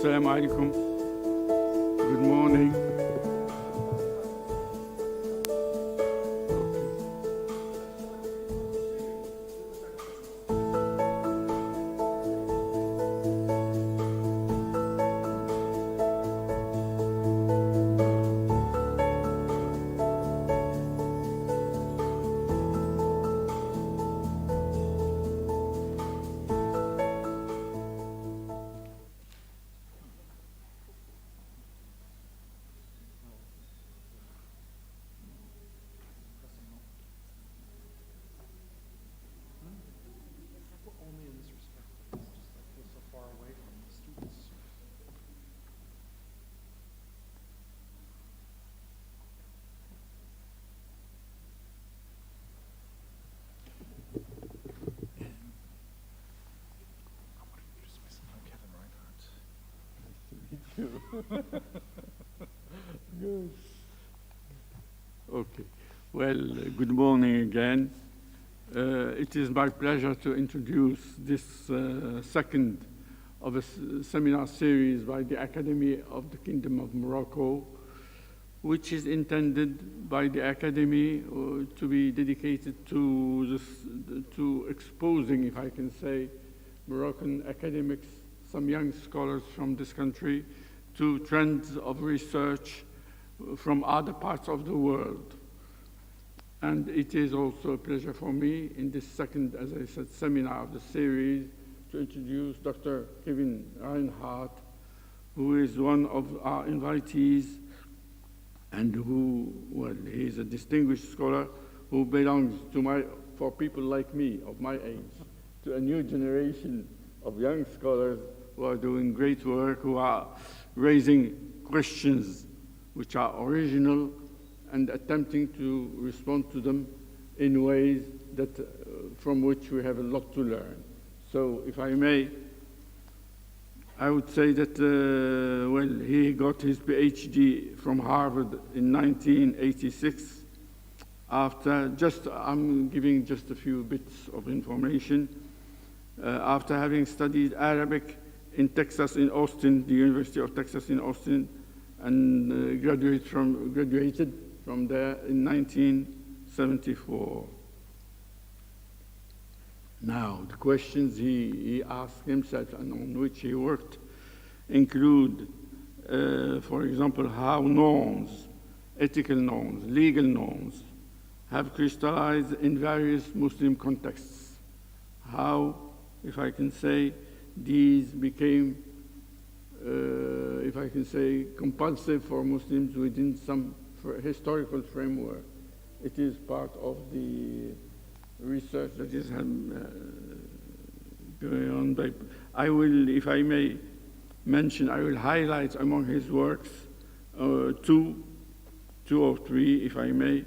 Assalamu alaikum. Good morning. Good. Okay. Well, good morning again. It is my pleasure to introduce this second of a seminar series by the Academy of the Kingdom of Morocco, which is intended by the Academy to be dedicated to exposing, if I can say, Moroccan academics, some young scholars from this country, to trends of research from other parts of the world. And it is also a pleasure for me in this second, as I said, seminar of the series to introduce Dr. Kevin Reinhart, who is one of our invitees and who, well, he is a distinguished scholar who belongs to for people like me, of my age, to a new generation of young scholars who are doing great work, who are raising questions which are original and attempting to respond to them in ways that, from which we have a lot to learn. So if I may, I would say that, well, he got his PhD from Harvard in 1986. I'm giving just a few bits of information. After having studied Arabic in Texas, in Austin, the University of Texas in Austin, and graduated from there in 1974. Now, the questions he asked himself and on which he worked include, for example, how norms, ethical norms, legal norms, have crystallized in various Muslim contexts. How, if I can say, these became, if I can say, compulsive for Muslims within some historical framework. It is part of the research that is going on. I will, if I may mention, I will highlight among his works two or three, if I may.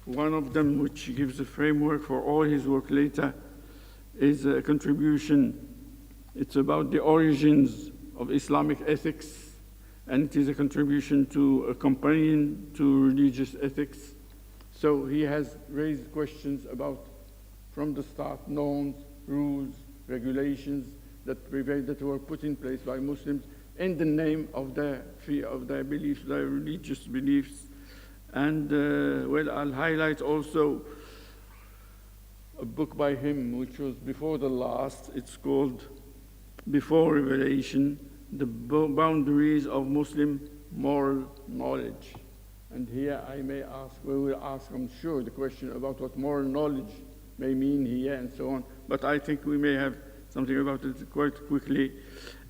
One of them, which gives a framework for all his work later, is a contribution. It's about the origins of Islamic ethics, and it is a contribution to a companion to religious ethics. So he has raised questions about, from the start, norms, rules, regulations that prevail, that were put in place by Muslims in the name of their beliefs, their religious beliefs. And, well, I'll highlight also a book by him, which was before the last. It's called Before Revelation, The Boundaries of Muslim Moral Knowledge. And here I may ask, we will ask, I'm sure, the question about what moral knowledge may mean here and so on. But I think we may have something about it quite quickly.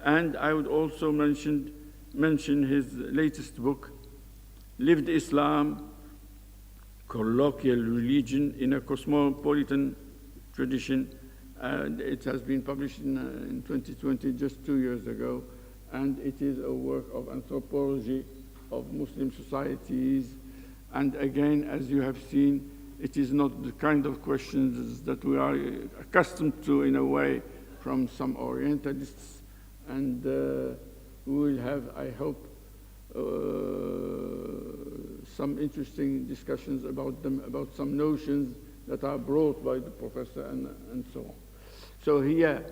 And I would also mention his latest book, Lived Islam, Colloquial Religion in a Cosmopolitan Tradition. And it has been published in 2020, just 2 years ago. And it is a work of anthropology of Muslim societies. And again, as you have seen, it is not the kind of questions that we are accustomed to in a way from some Orientalists. And we will have, I hope, some interesting discussions about them, about some notions that are brought by the professor and so on. So here,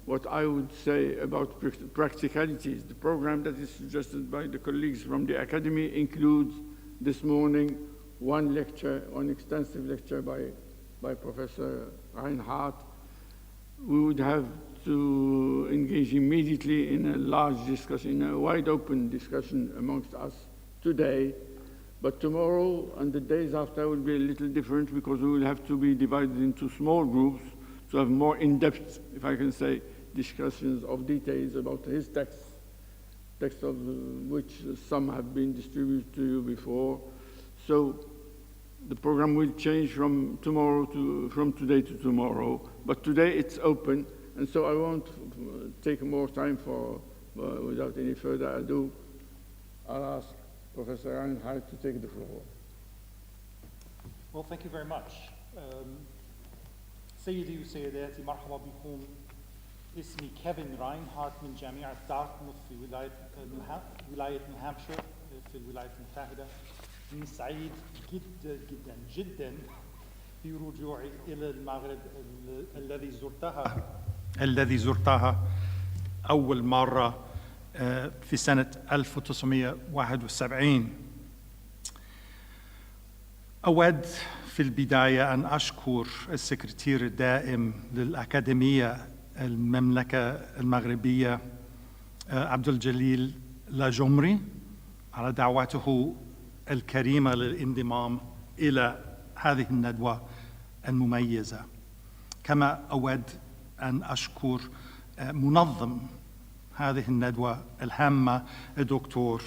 what I would say about practicalities, the program that is suggested by the colleagues from the Academy includes this morning one lecture, one extensive lecture by Professor Reinhart. We would have to engage immediately in a large discussion, in a wide open discussion amongst us today. But tomorrow and the days after will be a little different because we will have to be divided into small groups to have more in-depth, if I can say, discussions of details about his texts of which some have been distributed to you before. So the program will change from today to tomorrow, but today it's open, and so I won't take more time without any further ado. I'll ask Professor Reinhardt to take the floor. Well, thank you very much. سيدي وسيداتي مرحبا بكم. اسمي كيفن راينهارت من جامعة دارتموث في ولاية نيو هامشير في الولايات المتحدة. من سعيد جدا برجوعي إلى المغرب الذي زرتها أول مرة في سنة 1971. أود في البداية أن أشكر السكرتير الدائم للأكاديمية المملكة المغربية عبد الجليل لاجمري على دعوته الكريمة للانضمام إلى هذه الندوة المميزة. كما أود أن أشكر منظم هذه الندوة الهامة الدكتور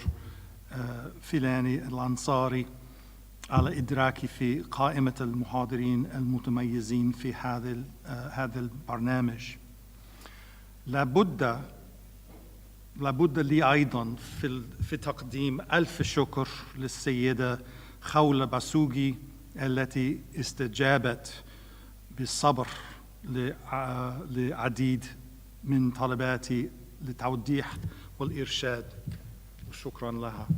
فيلاني الأنصاري على إدراكي في قائمة المحاضرين المتميزين في هذا البرنامج. لابد لي أيضاً في تقديم ألف شكر للسيدة خولة باسوقي التي استجابت بالصبر لعديد من طلباتي للتوضيح والإرشاد، وشكراً لها.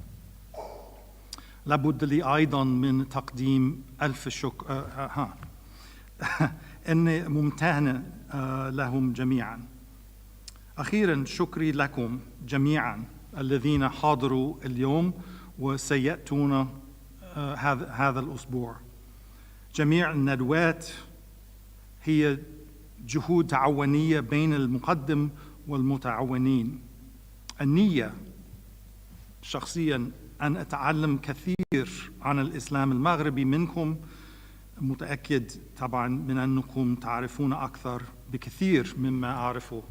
لابد لي أيضاً من تقديم ألف شكر إني ممتن لهم جميعاً. أخيراً شكري لكم جميعاً الذين حاضروا اليوم وسيأتون هذا الأسبوع. جميع الندوات هي جهود تعاونية بين المقدم والمتعاونين. النية شخصياً أن أتعلم كثير عن الإسلام المغربي منكم، متأكد طبعاً من أنكم تعرفون أكثر بكثير مما أعرفه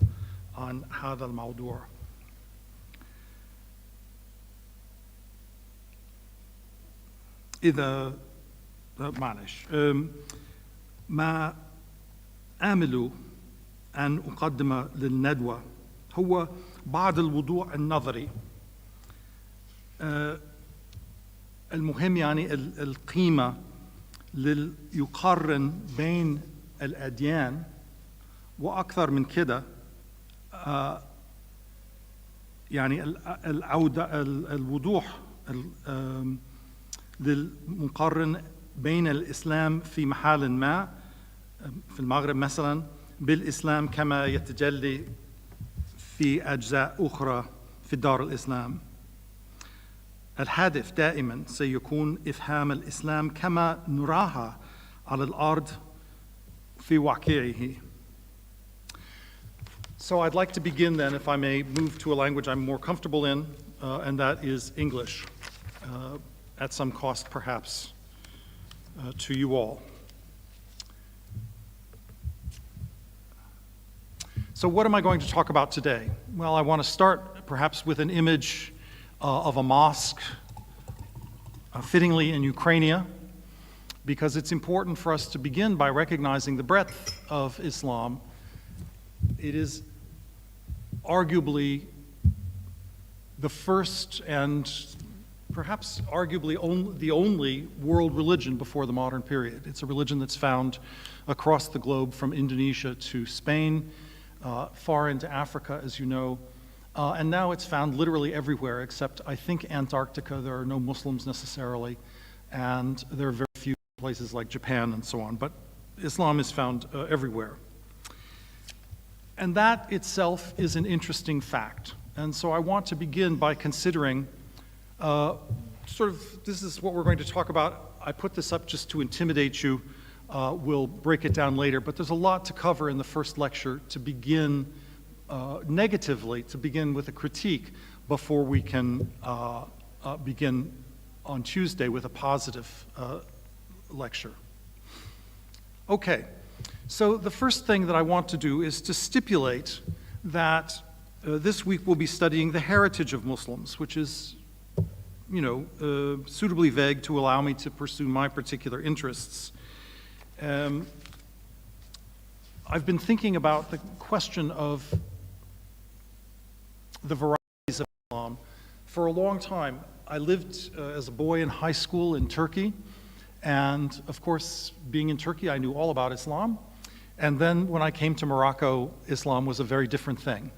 عن هذا الموضوع. إذا معلش ما آمل أن أقدم للندوة هو بعض الوضوح النظري المهم، يعني القيمة يقارن بين الأديان، وأكثر من كده يعني الوضوح للمقارن بين الإسلام في محل ما في المغرب مثلا بالإسلام كما يتجلي في أجزاء أخرى في دار الإسلام. الهدف دائما سيكون إفهام الإسلام كما نراها على الأرض في واقعه. So I'd like to begin then, if I may, move to a language I'm more comfortable in, and that is English, at some cost perhaps to you all. So what am I going to talk about today? Well, I want to start perhaps with an image of a mosque, fittingly in Ukraine, because it's important for us to begin by recognizing the breadth of Islam. It is arguably the first and perhaps arguably the only world religion before the modern period. It's a religion that's found across the globe from Indonesia to Spain, far into Africa, as you know, And now it's found literally everywhere, except I think Antarctica. There are no Muslims necessarily, and there are very few places like Japan and so on, but Islam is found everywhere. And that itself is an interesting fact. And so I want to begin by considering this is what we're going to talk about. I put this up just to intimidate you. We'll break it down later, but there's a lot to cover in the first lecture to begin negatively, to begin with a critique before we can begin on Tuesday with a positive lecture. Okay, so the first thing that I want to do is to stipulate that this week we'll be studying the heritage of Muslims, which is, suitably vague to allow me to pursue my particular interests. I've been thinking about the question of the varieties of Islam for a long time. I lived as a boy in high school in Turkey, and of course, being in Turkey, I knew all about Islam. And then when I came to Morocco, Islam was a very different thing.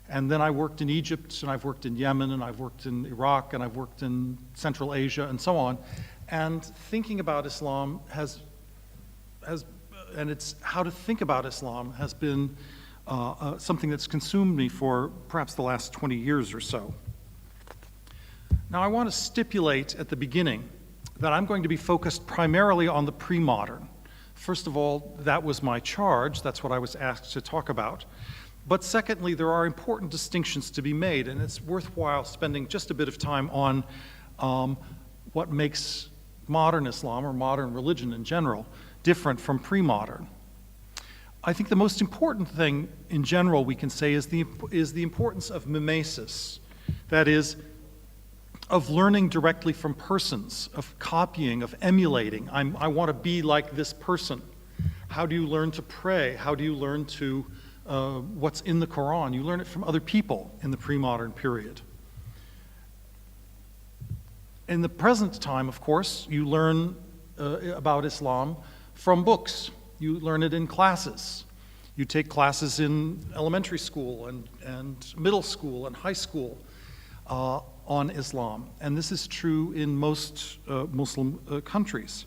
And then I worked in Egypt, and I've worked in Yemen, and I've worked in Iraq, and I've worked in Central Asia, and so on. And thinking about Islam and it's how to think about Islam has been something that's consumed me for perhaps the last 20 years or so. Now, I want to stipulate at the beginning that I'm going to be focused primarily on the pre-modern. First of all, that was my charge. That's what I was asked to talk about. But secondly, there are important distinctions to be made, and it's worthwhile spending just a bit of time on what makes modern Islam, or modern religion in general, different from pre-modern. I think the most important thing in general we can say is the importance of mimesis, that is, of learning directly from persons, of copying, of emulating. I want to be like this person. How do you learn to pray? How do you learn to what's in the Quran? You learn it from other people in the pre-modern period. In the present time, of course, you learn about Islam from books. You learn it in classes. You take classes in elementary school and middle school and high school on Islam. And this is true in most Muslim countries.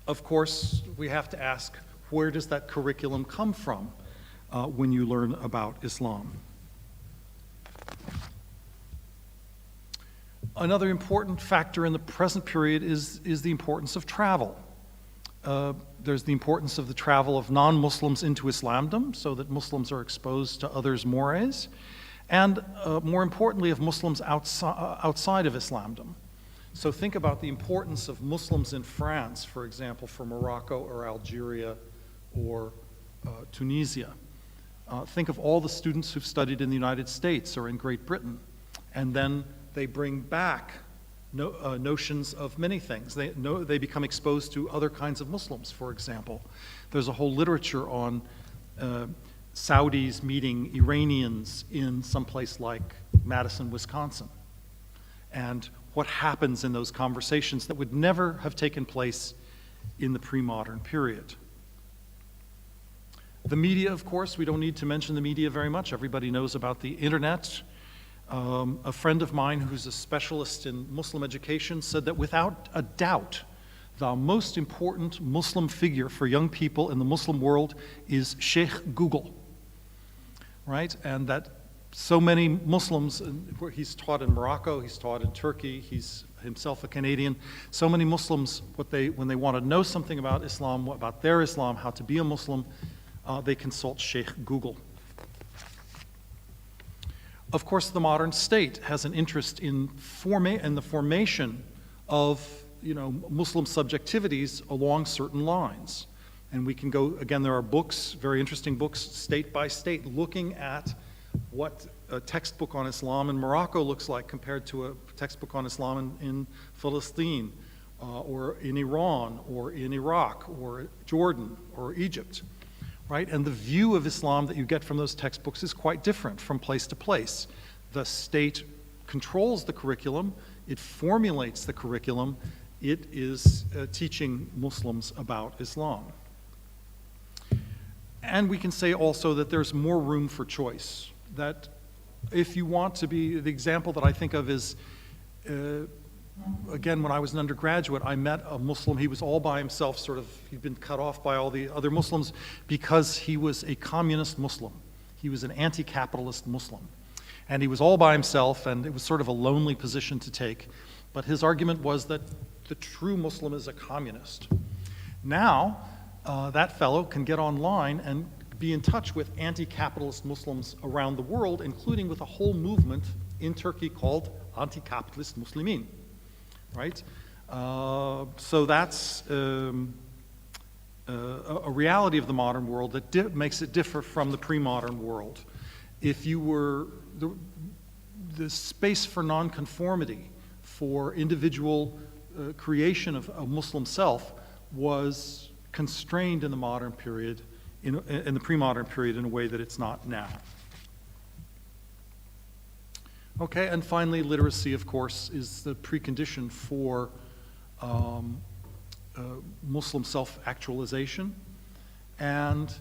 Of course, we have to ask, where does that curriculum come from when you learn about Islam? Another important factor in the present period is the importance of travel. There's the importance of the travel of non-Muslims into Islamdom, so that Muslims are exposed to others' mores, and more importantly, of Muslims outside of Islamdom. So think about the importance of Muslims in France, for example, for Morocco or Algeria or Tunisia. Think of all the students who've studied in the United States or in Great Britain, and then they bring back notions of many things. They become exposed to other kinds of Muslims, for example. There's a whole literature on Saudis meeting Iranians in some place like Madison, Wisconsin, and what happens in those conversations that would never have taken place in the pre-modern period. The media, of course, we don't need to mention the media very much. Everybody knows about the internet. A friend of mine who's a specialist in Muslim education said that without a doubt, the most important Muslim figure for young people in the Muslim world is Sheikh Google, right? And that so many Muslims, he's taught in Morocco, he's taught in Turkey, he's himself a Canadian. So many Muslims, when they want to know something about Islam, about their Islam, how to be a Muslim, they consult Sheikh Google. Of course, the modern state has an interest in the formation of Muslim subjectivities along certain lines. And we can go, again, there are books, very interesting books, state by state, looking at what a textbook on Islam in Morocco looks like compared to a textbook on Islam in Palestine, or in Iran, or in Iraq, or Jordan, or Egypt, right? And the view of Islam that you get from those textbooks is quite different from place to place. The state controls the curriculum, it formulates the curriculum, it is teaching Muslims about Islam. And we can say also that there's more room for choice, that if you want to be, the example that I think of is, again, when I was an undergraduate, I met a Muslim. He was all by himself, sort of, he'd been cut off by all the other Muslims because he was a communist Muslim. He was an anti-capitalist Muslim. And he was all by himself, and it was sort of a lonely position to take. But his argument was that the true Muslim is a communist. Now, that fellow can get online and be in touch with anti-capitalist Muslims around the world, including with a whole movement in Turkey called Anti-Capitalist Muslimin, right? So that's a reality of the modern world that makes it differ from the pre-modern world. If you were, the space for nonconformity, for individual creation of a Muslim self was constrained in the modern period, in the pre-modern period, in a way that it's not now. Okay, and finally, literacy, of course, is the precondition for Muslim self-actualization. And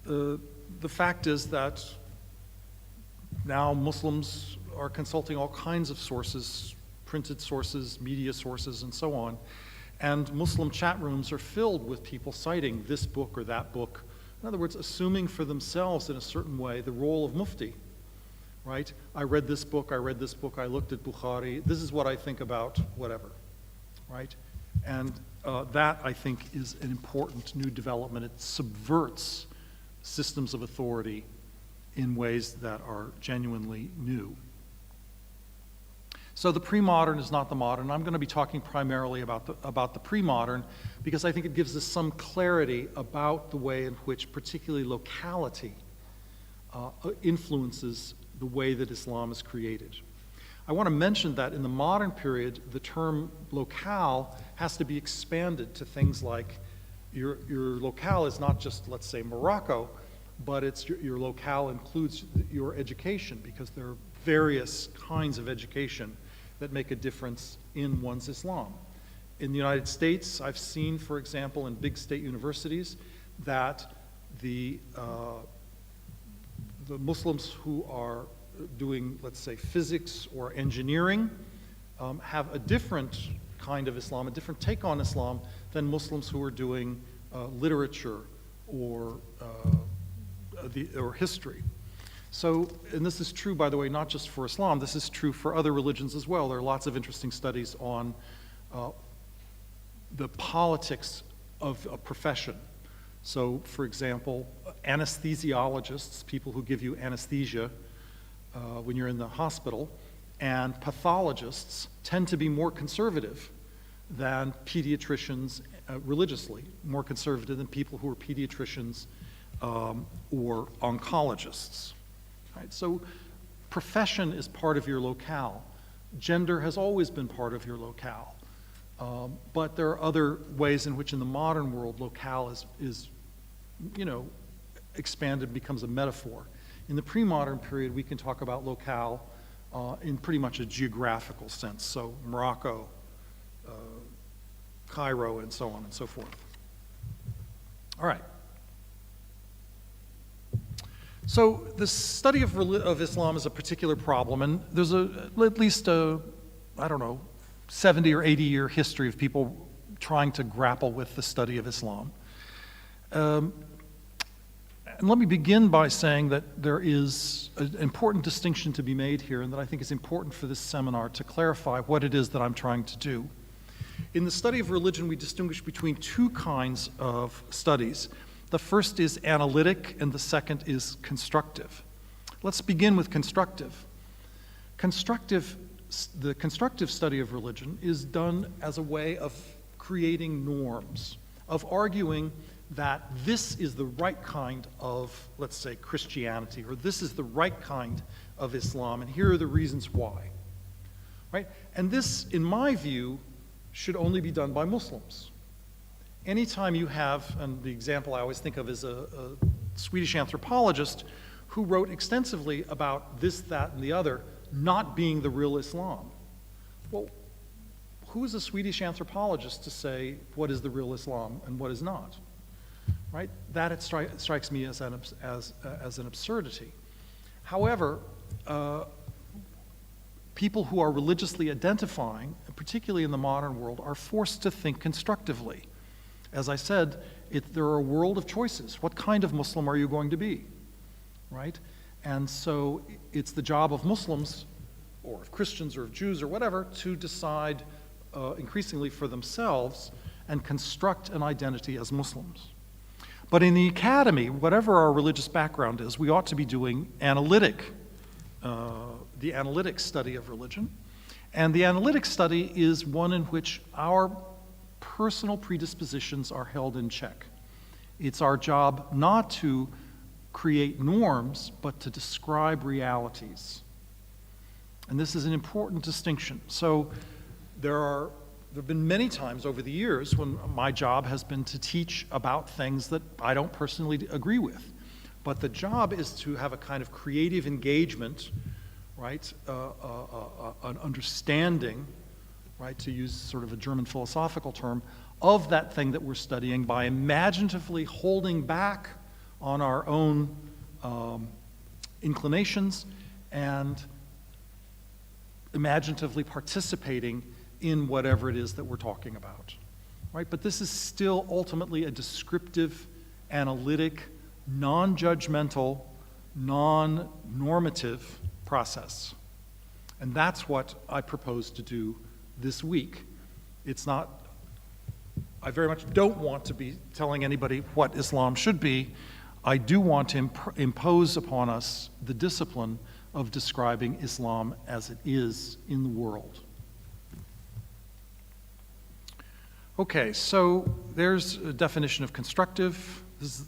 the fact is that now Muslims are consulting all kinds of sources, printed sources, media sources, and so on. And Muslim chat rooms are filled with people citing this book or that book. In other words, assuming for themselves in a certain way the role of mufti, right? I read this book, I looked at Bukhari, this is what I think about whatever, right? And that, I think, is an important new development. It subverts systems of authority in ways that are genuinely new. So the pre-modern is not the modern. I'm going to be talking primarily about the pre-modern because I think it gives us some clarity about the way in which particularly locality influences the way that Islam is created. I want to mention that in the modern period, the term locale has to be expanded to things like your locale is not just, let's say, Morocco, but it's your locale includes your education, because there are various kinds of education that make a difference in one's Islam. In the United States, I've seen, for example, in big state universities, that the Muslims who are doing, let's say, physics or engineering have a different kind of Islam, a different take on Islam than Muslims who are doing literature or history. So, and this is true, by the way, not just for Islam, this is true for other religions as well. There are lots of interesting studies on the politics of a profession. So, for example, anesthesiologists, people who give you anesthesia when you're in the hospital, and pathologists tend to be more conservative than pediatricians religiously, more conservative than people who are pediatricians or oncologists. Right? So profession is part of your locale. Gender has always been part of your locale. But there are other ways in which in the modern world locale is expanded, becomes a metaphor. In the pre-modern period, we can talk about locale in pretty much a geographical sense. So Morocco, Cairo, and so on and so forth. All right. So the study of Islam is a particular problem, and there's at least a, 70 or 80 year history of people trying to grapple with the study of Islam. And let me begin by saying that there is an important distinction to be made here, and that I think is important for this seminar to clarify what it is that I'm trying to do. In the study of religion, we distinguish between two kinds of studies. The first is analytic, and the second is constructive. Let's begin with constructive. The constructive study of religion is done as a way of creating norms, of arguing that this is the right kind of, let's say, Christianity, or this is the right kind of Islam, and here are the reasons why. Right? And this, in my view, should only be done by Muslims. Anytime you have, and the example I always think of is a Swedish anthropologist who wrote extensively about this, that, and the other not being the real Islam. Well, who is a Swedish anthropologist to say what is the real Islam and what is not? Right? That strikes me as an absurdity. However, people who are religiously identifying, particularly in the modern world, are forced to think constructively. As I said, there are a world of choices. What kind of Muslim are you going to be, right? And so it's the job of Muslims, or of Christians, or of Jews, or whatever, to decide increasingly for themselves and construct an identity as Muslims. But in the academy, whatever our religious background is, we ought to be doing the analytic study of religion. And the analytic study is one in which our personal predispositions are held in check. It's our job not to create norms, but to describe realities. And this is an important distinction. So there have been many times over the years when my job has been to teach about things that I don't personally agree with. But the job is to have a kind of creative engagement, right? An understanding, right, to use sort of a German philosophical term, of that thing that we're studying by imaginatively holding back on our own inclinations and imaginatively participating in whatever it is that we're talking about, right? But this is still ultimately a descriptive, analytic, non-judgmental, non-normative process. And that's what I propose to do this week. It's not, I very much don't want to be telling anybody what Islam should be. I do want to impose upon us the discipline of describing Islam as it is in the world. Okay, so there's a definition of constructive. This is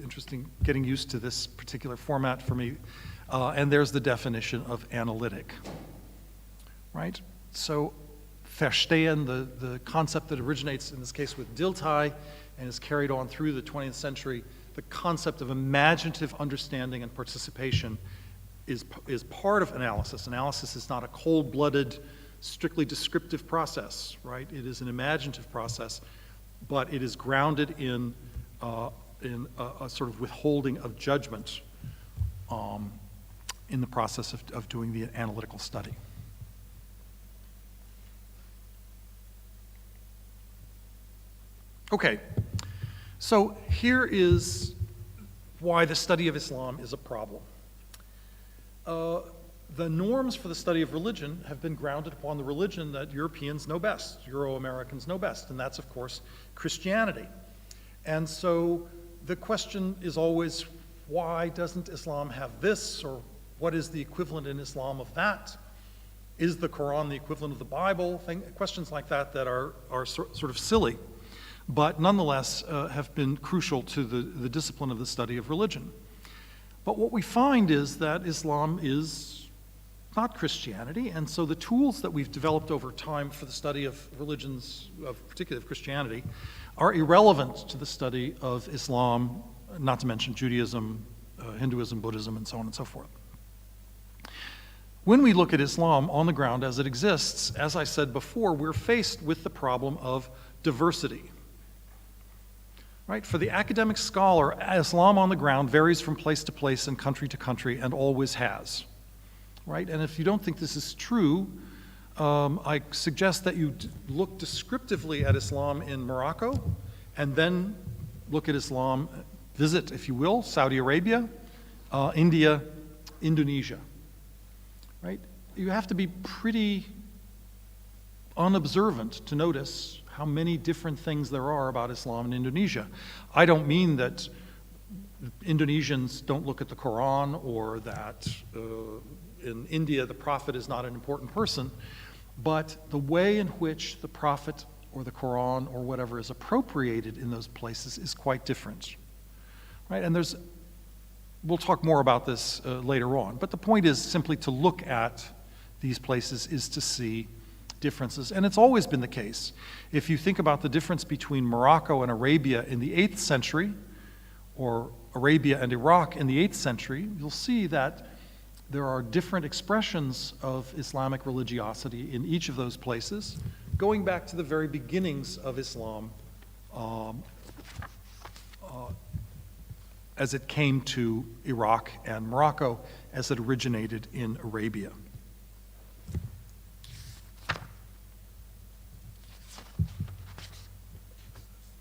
interesting, getting used to this particular format for me. And there's the definition of analytic, right? So verstehen, the concept that originates in this case with Dilthey and is carried on through the 20th century, the concept of imaginative understanding and participation is part of analysis. Analysis is not a cold-blooded, strictly descriptive process, right? It is an imaginative process, but it is grounded in a sort of withholding of judgment in the process of doing the analytical study. Okay, so here is why the study of Islam is a problem. The norms for the study of religion have been grounded upon the religion that Europeans know best, Euro-Americans know best, and that's, of course, Christianity. And so the question is always, why doesn't Islam have this, or what is the equivalent in Islam of that? Is the Quran the equivalent of the Bible? Questions like that are sort of silly, but nonetheless have been crucial to the discipline of the study of religion. But what we find is that Islam is not Christianity, and so the tools that we've developed over time for the study of religions, particularly of Christianity, are irrelevant to the study of Islam, not to mention Judaism, Hinduism, Buddhism, and so on and so forth. When we look at Islam on the ground as it exists, as I said before, we're faced with the problem of diversity. Right? For the academic scholar, Islam on the ground varies from place to place and country to country and always has. Right? And if you don't think this is true, I suggest that you look descriptively at Islam in Morocco and then look at Islam, visit, if you will, Saudi Arabia, India, Indonesia. Right? You have to be pretty unobservant to notice how many different things there are about Islam in Indonesia. I don't mean that Indonesians don't look at the Quran or that in India the Prophet is not an important person, but the way in which the Prophet or the Quran or whatever is appropriated in those places is quite different. Right? And we'll talk more about this later on, but the point is simply to look at these places is to see differences, and it's always been the case. If you think about the difference between Morocco and Arabia in the 8th century, or Arabia and Iraq in the 8th century, you'll see that there are different expressions of Islamic religiosity in each of those places, going back to the very beginnings of Islam as it came to Iraq and Morocco, as it originated in Arabia.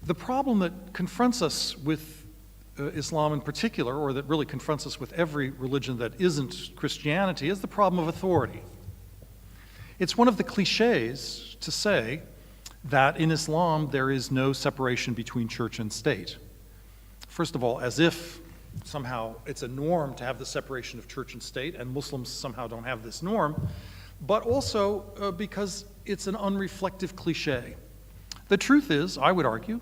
The problem that confronts us with Islam in particular, or that really confronts us with every religion that isn't Christianity, is the problem of authority. It's one of the cliches to say that in Islam there is no separation between church and state. First of all, as if somehow it's a norm to have the separation of church and state, and Muslims somehow don't have this norm, but also because it's an unreflective cliche. The truth is, I would argue,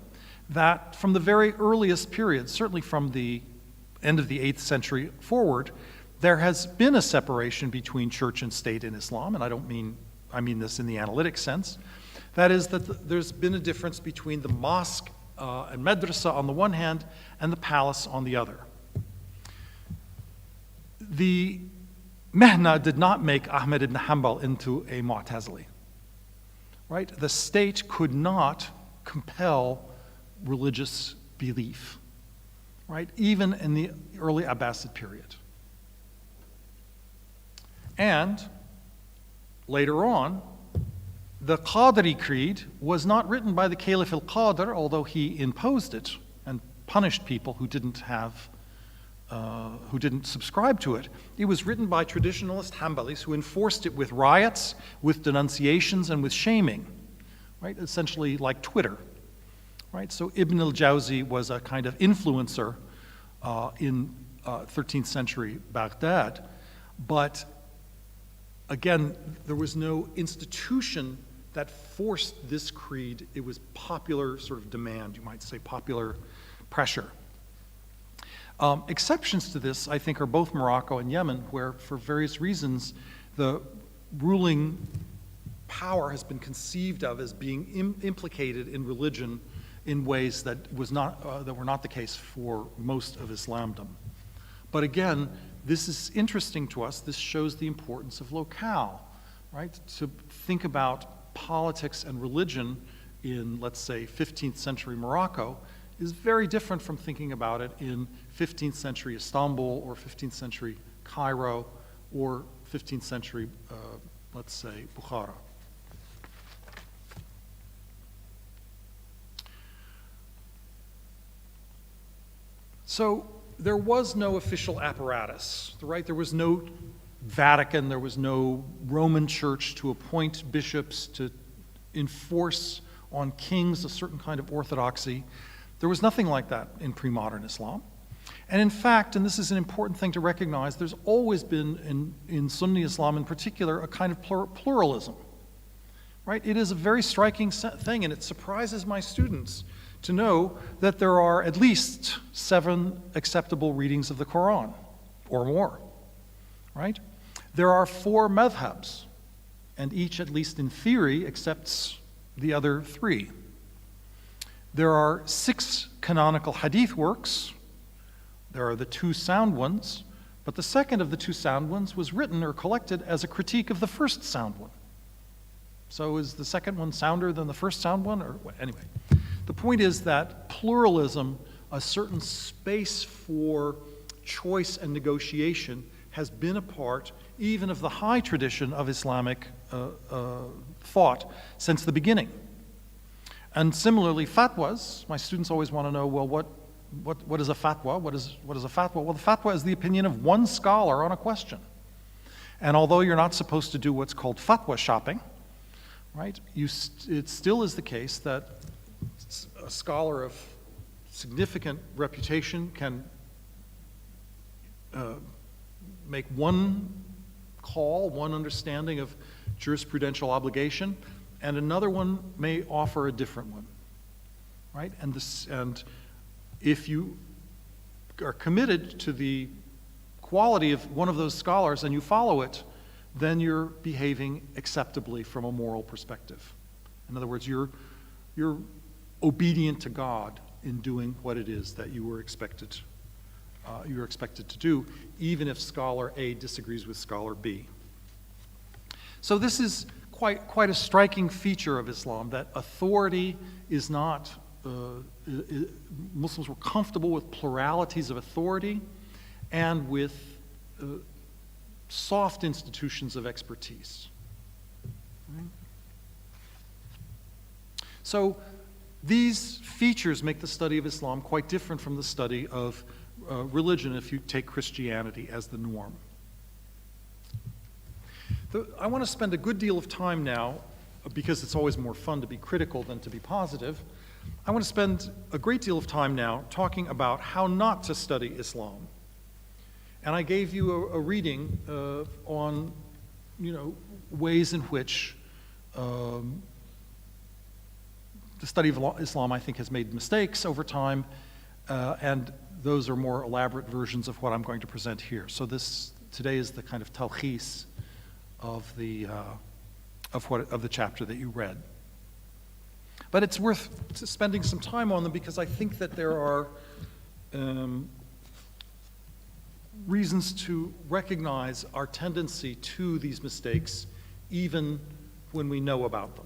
that from the very earliest period, certainly from the end of the 8th century forward, there has been a separation between church and state in Islam, and I mean this in the analytic sense. That is, that there's been a difference between the mosque and madrasa on the one hand, and the palace on the other. The Mehna did not make Ahmed ibn Hanbal into a Mu'tazili, right? The state could not compel religious belief, right? Even in the early Abbasid period. And later on, the Qadri Creed was not written by the Caliph al-Qadr, although he imposed it and punished people who didn't subscribe to it. It was written by traditionalist Hanbalis who enforced it with riots, with denunciations, and with shaming, right? Essentially like Twitter. Right? So Ibn al-Jawzi was a kind of influencer in 13th century Baghdad, but again, there was no institution that forced this creed. It was popular sort of demand, you might say popular pressure. Exceptions to this, I think, are both Morocco and Yemen, where for various reasons the ruling power has been conceived of as being implicated in religion in ways that were not the case for most of Islamdom. But again, this is interesting to us. This shows the importance of locale, right? To think about politics and religion in, let's say, 15th century Morocco is very different from thinking about it in 15th century Istanbul or 15th century Cairo or 15th century, let's say, Bukhara. So there was no official apparatus, right? There was no Vatican, there was no Roman church to appoint bishops, to enforce on kings a certain kind of orthodoxy. There was nothing like that in pre-modern Islam. And in fact, and this is an important thing to recognize, there's always been, in Sunni Islam in particular, a kind of pluralism, right? It is a very striking thing, and it surprises my students to know that there are at least 7 acceptable readings of the Quran, or more, right? There are 4 madhabs, and each, at least in theory, accepts the other 3. There are 6 canonical hadith works. There are the 2 sound ones, but the second of the 2 sound ones was written or collected as a critique of the first sound one. So is the second one sounder than the first sound one? Or anyway, the point is that pluralism, a certain space for choice and negotiation, has been a part even of the high tradition of Islamic thought since the beginning. And similarly, fatwas, my students always want to know, well, what is a fatwa? What is a fatwa? Well, the fatwa is the opinion of one scholar on a question. And although you're not supposed to do what's called fatwa shopping, right, it still is the case that a scholar of significant reputation can make one call, one understanding of jurisprudential obligation, and another one may offer a different one, right? And if you are committed to the quality of one of those scholars and you follow it, then you're behaving acceptably from a moral perspective. In other words, you're obedient to God in doing what it is that you were expected to do, even if scholar A disagrees with scholar B. So this is quite a striking feature of Islam, that authority is not Muslims were comfortable with pluralities of authority and with soft institutions of expertise. Right? So these features make the study of Islam quite different from the study of religion if you take Christianity as the norm. I want to spend a good deal of time now, because it's always more fun to be critical than to be positive. I want to spend a great deal of time now talking about how not to study Islam. And I gave you a reading on, ways in which the study of Islam, I think, has made mistakes over time, and those are more elaborate versions of what I'm going to present here. So today is the kind of talkhis of the chapter that you read. But it's worth spending some time on them because I think that there are reasons to recognize our tendency to these mistakes even when we know about them.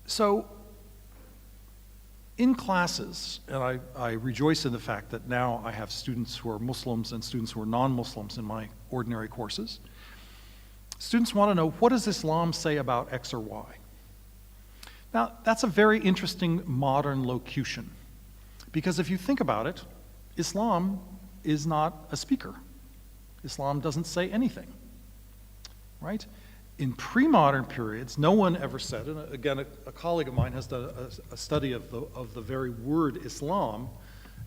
So in classes, and I rejoice in the fact that now I have students who are Muslims and students who are non-Muslims in my ordinary courses, students want to know, what does Islam say about X or Y? Now, that's a very interesting modern locution, because if you think about it, Islam is not a speaker. Islam doesn't say anything, right? In pre-modern periods, no one ever said, and again, a colleague of mine has done a study of the very word Islam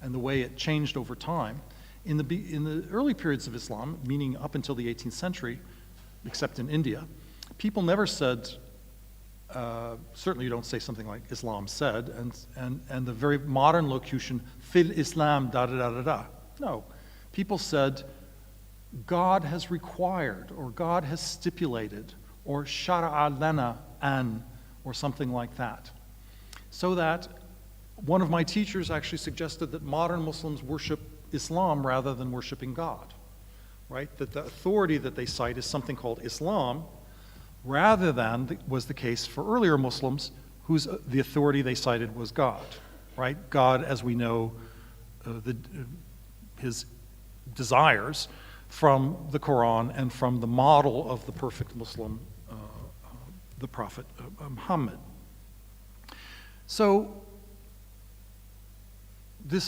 and the way it changed over time. In the early periods of Islam, meaning up until the 18th century, except in India, people never said, certainly you don't say something like Islam said, and the very modern locution, fil Islam, da da da da da. No, people said, God has required, or God has stipulated, or shara'a lana an, or something like that. So that one of my teachers actually suggested that modern Muslims worship Islam rather than worshiping God, right? That the authority that they cite is something called Islam, rather than was the case for earlier Muslims, the authority they cited was God, right? God, as we know, his desires from the Quran and from the model of the perfect Muslim, the Prophet Muhammad. So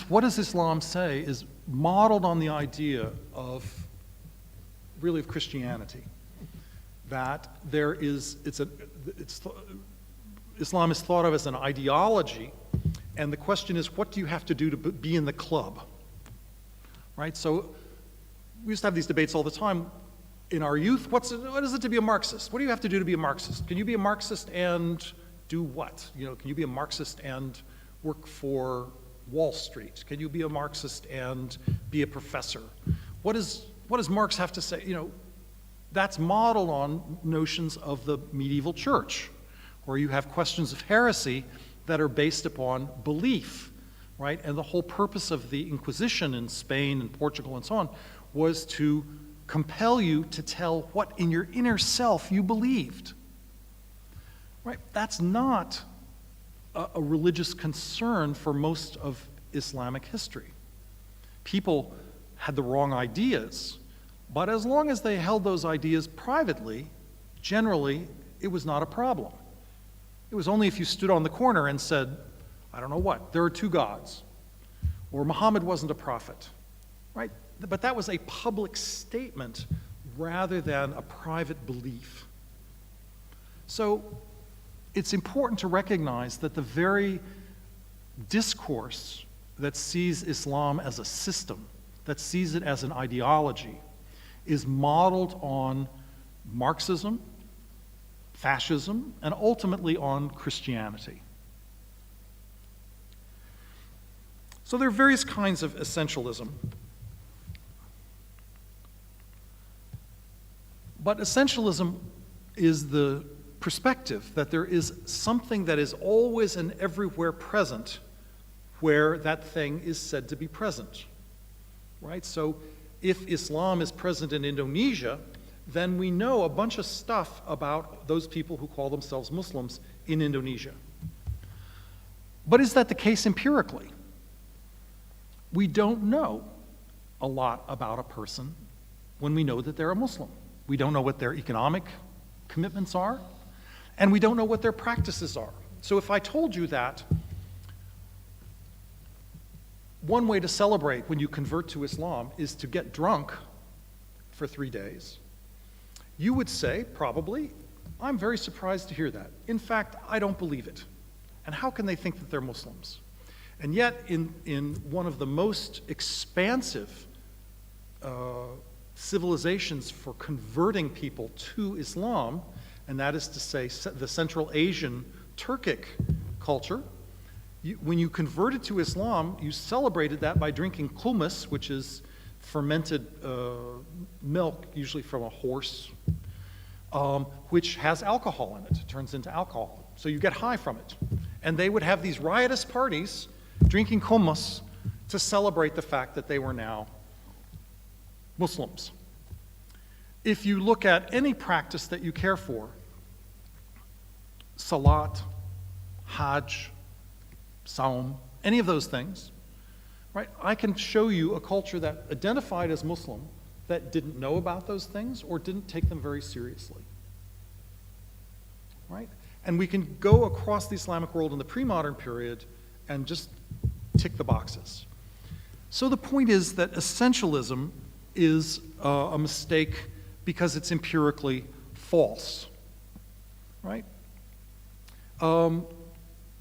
what does Islam say is modeled on the idea of Christianity, that Islam is thought of as an ideology, and the question is, what do you have to do to be in the club, right? So we used to have these debates all the time in our youth. What is it to be a Marxist? What do you have to do to be a Marxist? Can you be a Marxist and do what? Can you be a Marxist and work for Wall Street? Can you be a Marxist and be a professor? What does Marx have to say? That's modeled on notions of the medieval church, where you have questions of heresy that are based upon belief, right? And the whole purpose of the Inquisition in Spain and Portugal and so on was to compel you to tell what in your inner self you believed, right? That's not a religious concern for most of Islamic history. People had the wrong ideas, but as long as they held those ideas privately, generally, it was not a problem. It was only if you stood on the corner and said, I don't know what, there are two gods, or Muhammad wasn't a prophet, right? But that was a public statement rather than a private belief. So it's important to recognize that the very discourse that sees Islam as a system, that sees it as an ideology, is modeled on Marxism, fascism, and ultimately on Christianity. So there are various kinds of essentialism. But essentialism is the perspective that there is something that is always and everywhere present where that thing is said to be present, right? So if Islam is present in Indonesia, then we know a bunch of stuff about those people who call themselves Muslims in Indonesia. But is that the case empirically? We don't know a lot about a person when we know that they're a Muslim. We don't know what their economic commitments are, and we don't know what their practices are. So if I told you that one way to celebrate when you convert to Islam is to get drunk for 3 days, you would say, probably, I'm very surprised to hear that. In fact, I don't believe it. And how can they think that they're Muslims? And yet, in one of the most expansive civilizations for converting people to Islam, and that is to say the Central Asian Turkic culture, when you converted to Islam, you celebrated that by drinking kulmus, which is fermented milk, usually from a horse, which has alcohol in it. It turns into alcohol. So you get high from it. And they would have these riotous parties drinking kulmus to celebrate the fact that they were now Muslims. If you look at any practice that you care for, salat, hajj, saum, any of those things, right? I can show you a culture that identified as Muslim that didn't know about those things or didn't take them very seriously, right? And we can go across the Islamic world in the pre-modern period and just tick the boxes. So the point is that essentialism is a mistake because it's empirically false, right?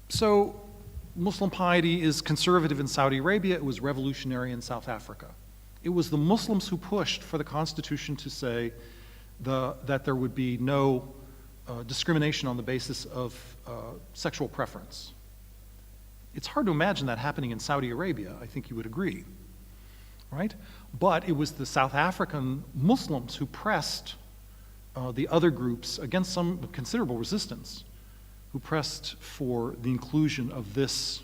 So Muslim piety is conservative in Saudi Arabia. It was revolutionary in South Africa. It was the Muslims who pushed for the constitution to say that there would be no discrimination on the basis of sexual preference. It's hard to imagine that happening in Saudi Arabia, I think you would agree, right? But it was the South African Muslims who pressed the other groups against some considerable resistance, who pressed for the inclusion of this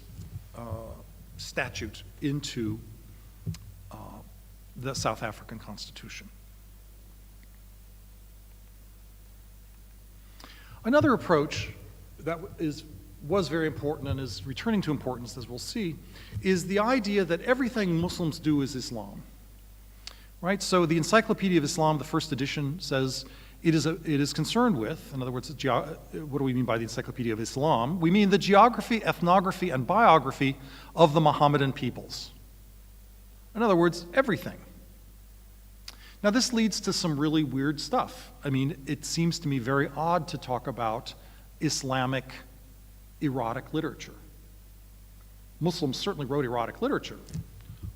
statute into the South African Constitution. Another approach that was very important and is returning to importance, as we'll see, is the idea that everything Muslims do is Islam. Right? So the Encyclopedia of Islam, the first edition, says it is concerned with, in other words, what do we mean by the Encyclopedia of Islam? We mean the geography, ethnography, and biography of the Mohammedan peoples. In other words, everything. Now this leads to some really weird stuff. I mean, it seems to me very odd to talk about Islamic erotic literature. Muslims certainly wrote erotic literature,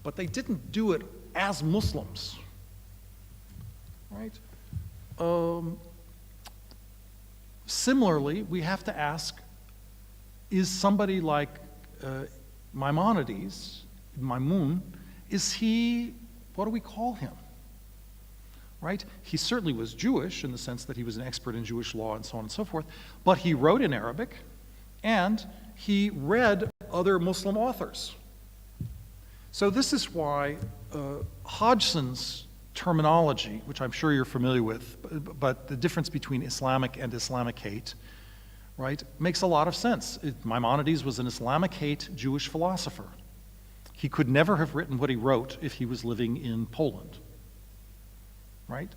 but they didn't do it as Muslims, right? Similarly, we have to ask, is somebody like Maimonides, Maimun, is he, what do we call him? Right? He certainly was Jewish in the sense that he was an expert in Jewish law and so on and so forth, but he wrote in Arabic and he read other Muslim authors. So this is why Hodgson's terminology, which I'm sure you're familiar with, but the difference between Islamic and Islamicate, right, makes a lot of sense. Maimonides was an Islamicate Jewish philosopher. He could never have written what he wrote if he was living in Poland, right?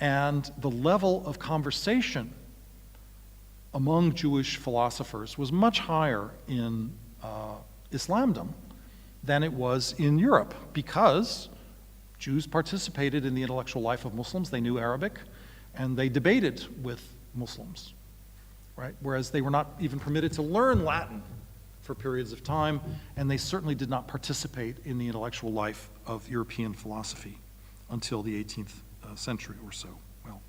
And the level of conversation among Jewish philosophers was much higher in Islamdom than it was in Europe, because Jews participated in the intellectual life of Muslims. They knew Arabic, and they debated with Muslims, right? Whereas they were not even permitted to learn Latin for periods of time, and they certainly did not participate in the intellectual life of European philosophy until the 18th century or so. Well,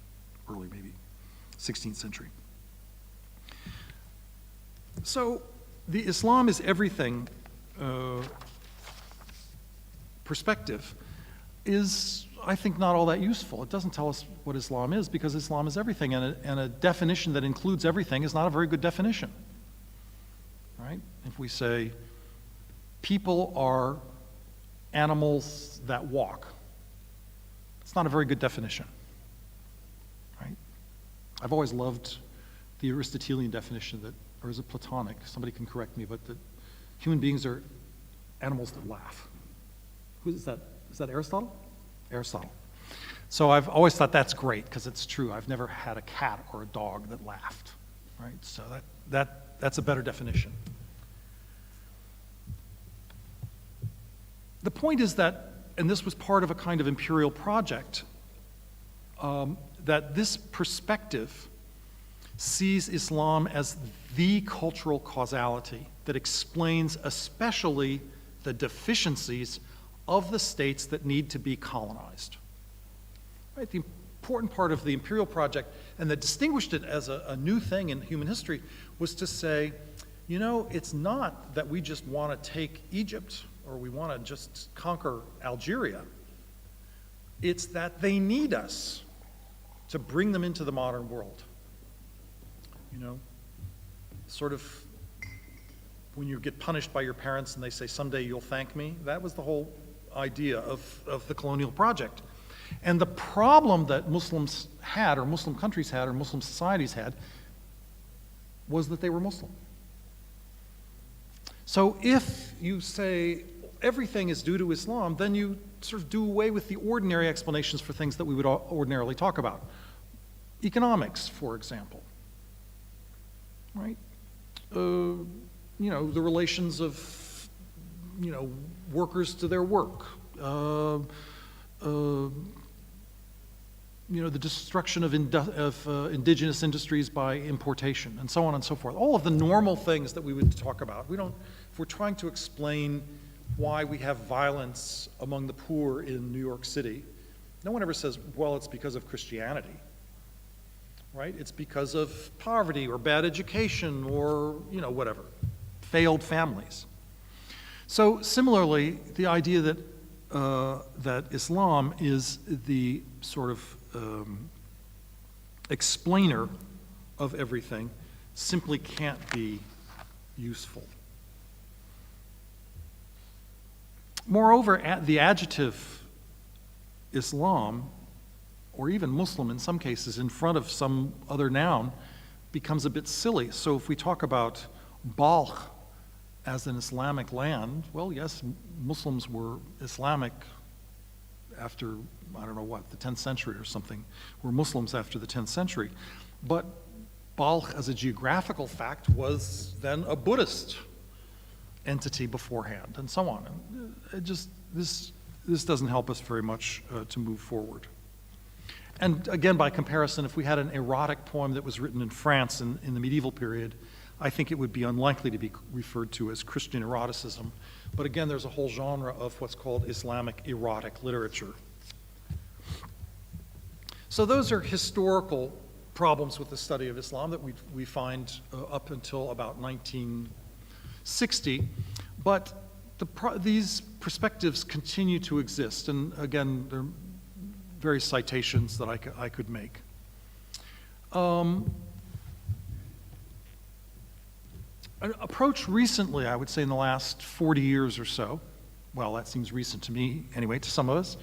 early maybe 16th century. So the Islam is everything perspective is, I think, not all that useful. It doesn't tell us what Islam is, because Islam is everything, and a definition that includes everything is not a very good definition, right? If we say people are animals that walk, it's not a very good definition, right? I've always loved the Aristotelian definition that, or is it Platonic? Somebody can correct me, but human beings are animals that laugh. Who is that? Is that Aristotle? Aristotle. So I've always thought that's great because it's true. I've never had a cat or a dog that laughed, right? So that's a better definition. The point is that, and this was part of a kind of imperial project, that this perspective sees Islam as the cultural causality that explains especially the deficiencies of the states that need to be colonized. Right? The important part of the imperial project, and that distinguished it as a new thing in human history, was to say, you know, it's not that we just want to take Egypt or we want to just conquer Algeria. It's that they need us to bring them into the modern world. You know, sort of when you get punished by your parents and they say, someday you'll thank me, that was the whole idea of the colonial project. And the problem that Muslims had, or Muslim countries had, or Muslim societies had, was that they were Muslim. So if you say everything is due to Islam, then you sort of do away with the ordinary explanations for things that we would ordinarily talk about. Economics, for example, right? You know, the relations of, you know, workers to their work. You know, the destruction of indigenous industries by importation, and so on and so forth. All of the normal things that we would talk about. We don't, if we're trying to explain why we have violence among the poor in New York City, no one ever says, well, it's because of Christianity, right? It's because of poverty or bad education or, you know, whatever, failed families. So similarly, the idea that that Islam is the sort of explainer of everything simply can't be useful. Moreover, the adjective Islam, or even Muslim in some cases, in front of some other noun, becomes a bit silly. So if we talk about Balkh as an Islamic land, well, yes, Muslims were Islamic after, I don't know what, the 10th century or something, were Muslims after the 10th century. But Balkh, as a geographical fact, was then a Buddhist entity beforehand, and so on. And it just, this doesn't help us very much to move forward. And again, by comparison, if we had an erotic poem that was written in France in the medieval period, I think it would be unlikely to be referred to as Christian eroticism. But again, there's a whole genre of what's called Islamic erotic literature. So those are historical problems with the study of Islam that we find up until about 1960. But these perspectives continue to exist. And again, there are various citations that I could make. An approach recently, I would say in the last 40 years or so, well, that seems recent to me anyway, to some of us,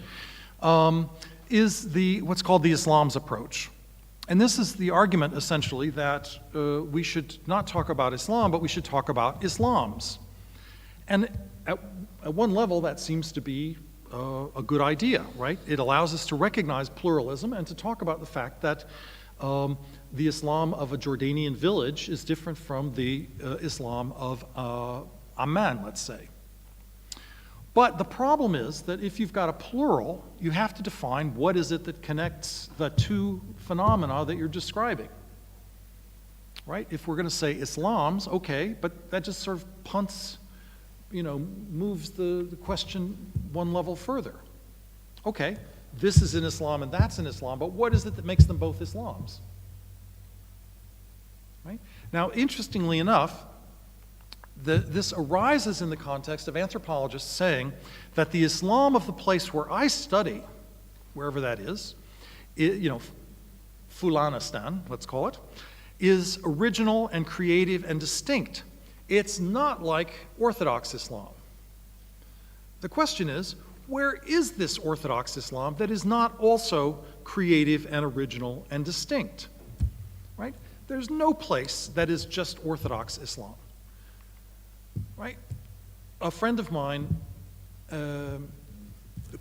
is what's called the Islam's approach. And this is the argument, essentially, that we should not talk about Islam, but we should talk about Islams. And at one level, that seems to be a good idea, right? It allows us to recognize pluralism and to talk about the fact that the Islam of a Jordanian village is different from the Islam of Amman, let's say. But the problem is that if you've got a plural, you have to define what is it that connects the two phenomena that you're describing, right? If we're going to say Islams, okay, but that just sort of punts, you know, moves the question one level further. Okay, this is in Islam and that's in Islam, but what is it that makes them both Islams? Right? Now, interestingly enough, this arises in the context of anthropologists saying that the Islam of the place where I study, wherever that is, you know, Fulanistan, let's call it, is original and creative and distinct. It's not like Orthodox Islam. The question is, where is this Orthodox Islam that is not also creative and original and distinct? Right? There's no place that is just Orthodox Islam. Right? a friend of mine,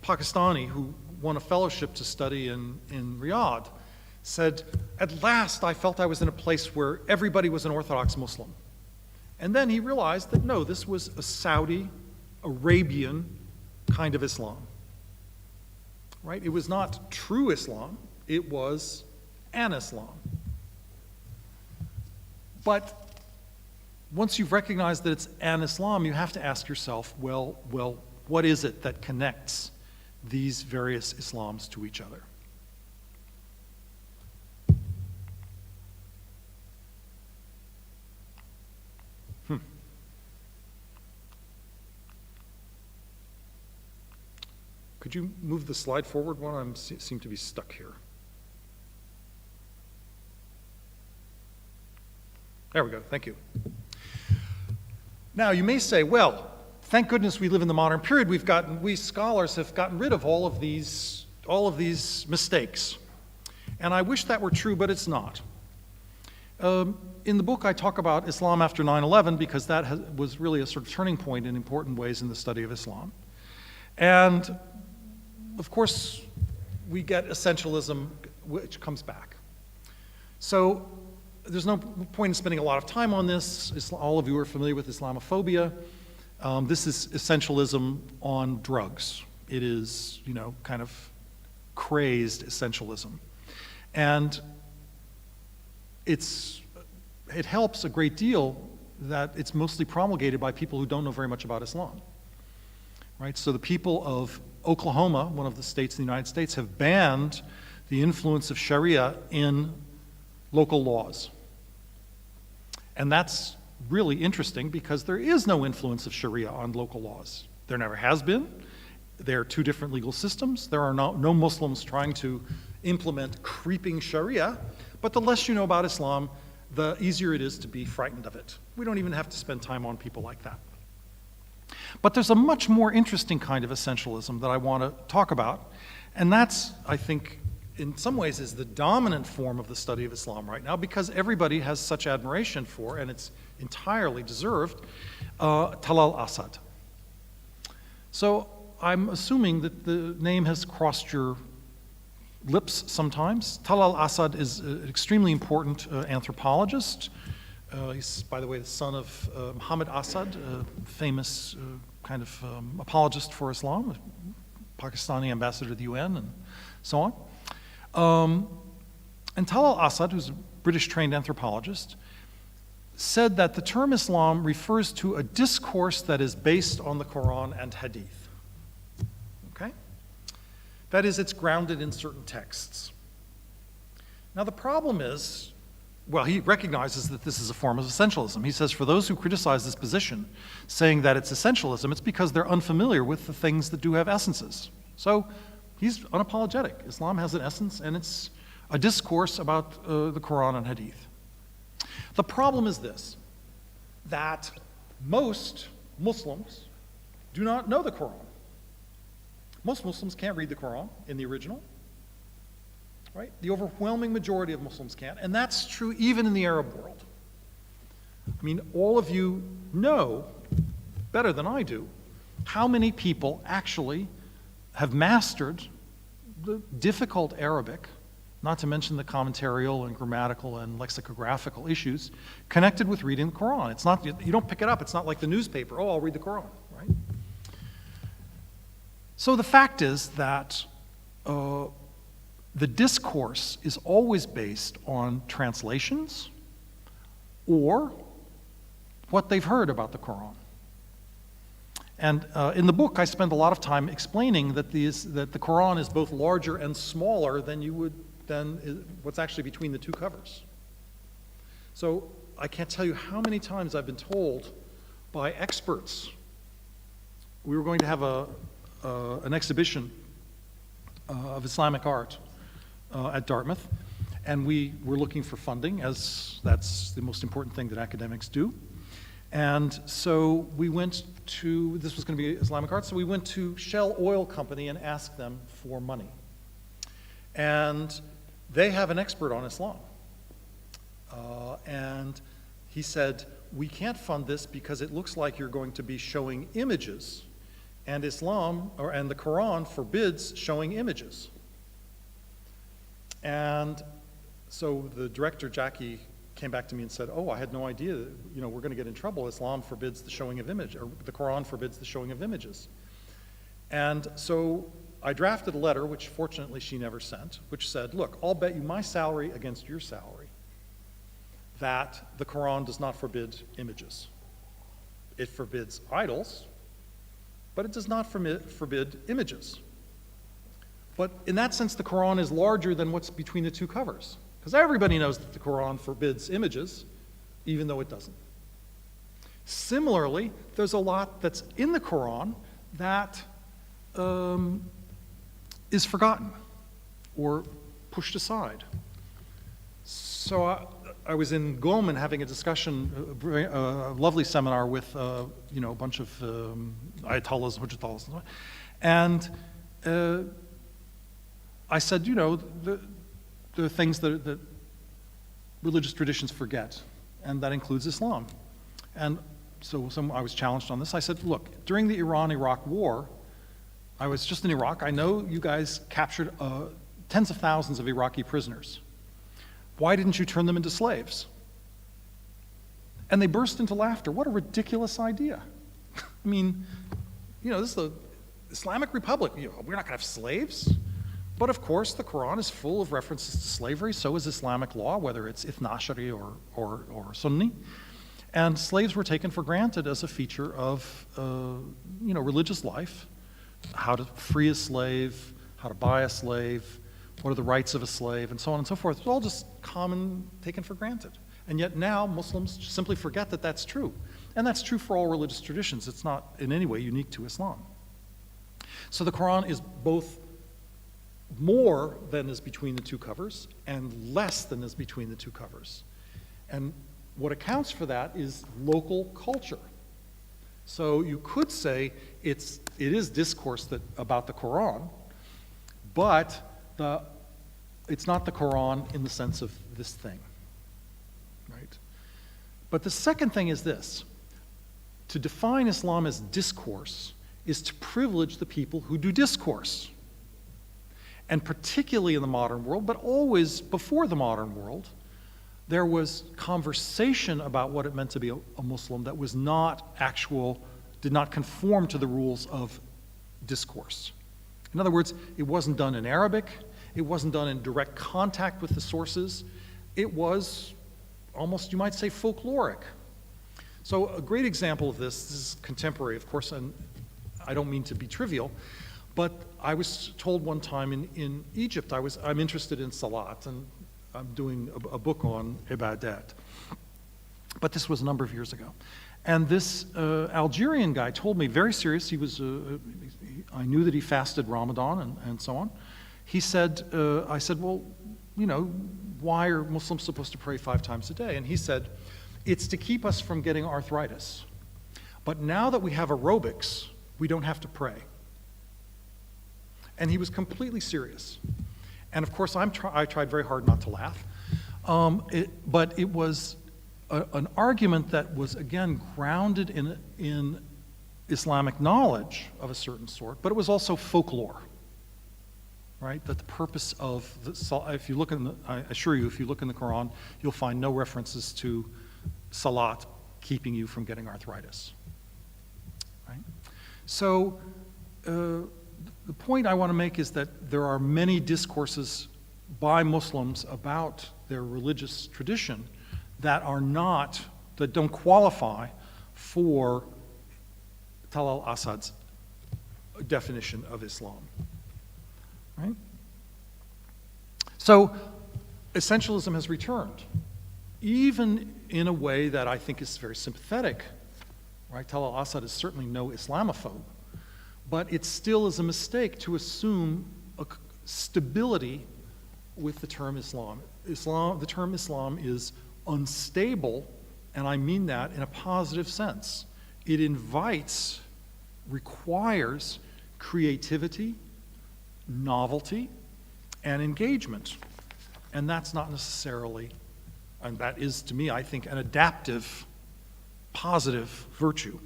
Pakistani, who won a fellowship to study in Riyadh, said, "At last I felt I was in a place where everybody was an Orthodox Muslim." And then he realized that no, this was a Saudi Arabian kind of Islam. Right? It was not true Islam, it was an Islam. But once you've recognized that it's an Islam, you have to ask yourself, well, what is it that connects these various Islams to each other? Could you move the slide forward one? I seem to be stuck here. There we go, thank you. Now you may say, well, thank goodness we live in the modern period. We scholars have gotten rid of all of these mistakes. And I wish that were true, but it's not. In the book I talk about Islam after 9/11 because that was really a sort of turning point in important ways in the study of Islam. And of course, we get essentialism, which comes back. So there's no point in spending a lot of time on this. All of you are familiar with Islamophobia. This is essentialism on drugs. It is, kind of crazed essentialism. And it helps a great deal that it's mostly promulgated by people who don't know very much about Islam. Right? So the people of Oklahoma, one of the states in the United States, have banned the influence of Sharia in local laws. And that's really interesting because there is no influence of Sharia on local laws. There never has been. There are two different legal systems. There are no Muslims trying to implement creeping Sharia, but the less you know about Islam, the easier it is to be frightened of it. We don't even have to spend time on people like that. But there's a much more interesting kind of essentialism that I want to talk about, and that's, I think, in some ways is the dominant form of the study of Islam right now because everybody has such admiration for, and it's entirely deserved, Talal Asad. So I'm assuming that the name has crossed your lips sometimes. Talal Asad is an extremely important anthropologist. He's, by the way, the son of Muhammad Asad, a famous kind of apologist for Islam, a Pakistani ambassador to the UN, and so on. And Talal Asad, who's a British-trained anthropologist, said that the term Islam refers to a discourse that is based on the Quran and Hadith. Okay? That is, it's grounded in certain texts. Now the problem is, well, he recognizes that this is a form of essentialism. He says, for those who criticize this position, saying that it's essentialism, it's because they're unfamiliar with the things that do have essences. So he's unapologetic. Islam has an essence, and it's a discourse about the Quran and Hadith. The problem is this, that most Muslims do not know the Quran. Most Muslims can't read the Quran in the original. Right? The overwhelming majority of Muslims can't, and that's true even in the Arab world. I mean, all of you know, better than I do, how many people actually have mastered the difficult Arabic, not to mention the commentarial and grammatical and lexicographical issues, connected with reading the Quran. It's not, you don't pick it up, it's not like the newspaper, oh, I'll read the Quran, right? So the fact is that the discourse is always based on translations or what they've heard about the Quran. And in the book, I spend a lot of time explaining that the Quran is both larger and smaller than what's actually between the two covers. So I can't tell you how many times I've been told by experts. We were going to have an exhibition of Islamic art at Dartmouth, and we were looking for funding, as that's the most important thing that academics do. And so we went to, this was going to be Islamic art, so we went to Shell Oil Company and asked them for money. And they have an expert on Islam. And he said, we can't fund this because it looks like you're going to be showing images, and and the Quran forbids showing images. And so the director, Jackie, came back to me and said, oh, I had no idea, we're going to get in trouble. Islam forbids the showing of images, or the Quran forbids the showing of images. And so I drafted a letter, which fortunately she never sent, which said, look, I'll bet you my salary against your salary that the Quran does not forbid images. It forbids idols, but it does not forbid images. But in that sense, the Quran is larger than what's between the two covers, because everybody knows that the Quran forbids images, even though it doesn't. Similarly, there's a lot that's in the Quran that is forgotten or pushed aside. So I was in Goldman having a discussion, a lovely seminar with a bunch of Ayatollahs, Hujjatullahs, and I said, there are things that religious traditions forget, and that includes Islam. And so I was challenged on this. I said, look, during the Iran-Iraq war, I was just in Iraq. I know you guys captured tens of thousands of Iraqi prisoners. Why didn't you turn them into slaves? And they burst into laughter. What a ridiculous idea. I mean, this is the Islamic Republic. We're not going to have slaves. But of course, the Quran is full of references to slavery. So is Islamic law, whether it's Ithna Ashari or Sunni. And slaves were taken for granted as a feature of religious life. How to free a slave, how to buy a slave, what are the rights of a slave, and so on and so forth. It's all just common, taken for granted. And yet now Muslims simply forget that that's true. And that's true for all religious traditions. It's not in any way unique to Islam. So the Quran is both more than is between the two covers and less than is between the two covers. And what accounts for that is local culture. So you could say it is discourse about the Quran, but it's not the Quran in the sense of this thing, right? But the second thing is this. To define Islam as discourse is to privilege the people who do discourse. And particularly in the modern world, but always before the modern world, there was conversation about what it meant to be a Muslim that was not did not conform to the rules of discourse. In other words, it wasn't done in Arabic, it wasn't done in direct contact with the sources, it was almost, you might say, folkloric. So a great example of this is contemporary, of course, and I don't mean to be trivial, but I was told one time in Egypt, I'm interested in Salat, and I'm doing a book on Ibadat. But this was a number of years ago. And this Algerian guy told me, very serious, I knew that he fasted Ramadan and so on. He said, I said, well, why are Muslims supposed to pray 5 times a day? And he said, it's to keep us from getting arthritis. But now that we have aerobics, we don't have to pray. And he was completely serious. And of course, I tried very hard not to laugh. But it was an argument that was, again, grounded in Islamic knowledge of a certain sort, but it was also folklore, right? That the purpose of, if you look I assure you, if you look in the Quran, you'll find no references to Salat keeping you from getting arthritis, right? So the point I want to make is that there are many discourses by Muslims about their religious tradition that don't qualify for Talal Asad's definition of Islam, right? So essentialism has returned, even in a way that I think is very sympathetic, right? Talal Asad is certainly no Islamophobe, but it still is a mistake to assume a stability with the term Islam. The term Islam is unstable, and I mean that in a positive sense. It requires creativity, novelty, and engagement. And that's not necessarily, and that is to me, I think, an adaptive positive virtue.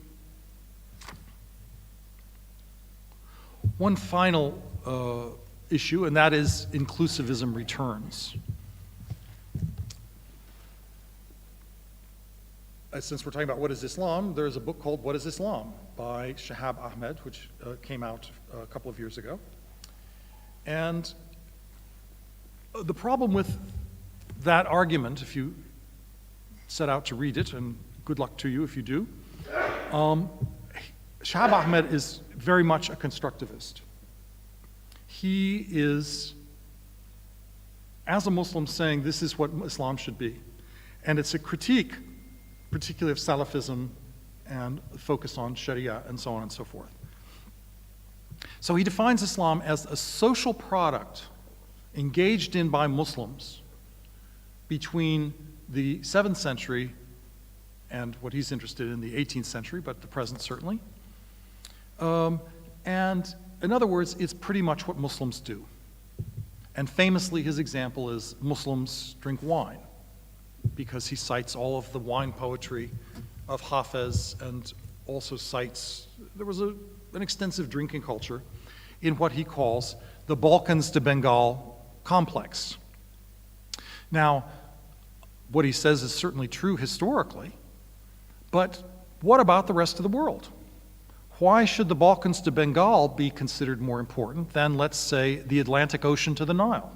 One final issue, and that is inclusivism returns. Since we're talking about what is Islam, there's a book called What is Islam by Shahab Ahmed, which came out a couple of years ago. And the problem with that argument, if you set out to read it, and good luck to you if you do, Shahab Ahmed is very much a constructivist. He is, as a Muslim, saying this is what Islam should be. And it's a critique, particularly of Salafism and focus on Sharia and so on and so forth. So he defines Islam as a social product engaged in by Muslims between the 7th century and what he's interested in, the 18th century, but the present certainly. And in other words, it's pretty much what Muslims do. And famously, his example is Muslims drink wine, because he cites all of the wine poetry of Hafez and also cites, there was an extensive drinking culture in what he calls the Balkans to Bengal complex. Now, what he says is certainly true historically, but what about the rest of the world? Why should the Balkans to Bengal be considered more important than, let's say, the Atlantic Ocean to the Nile,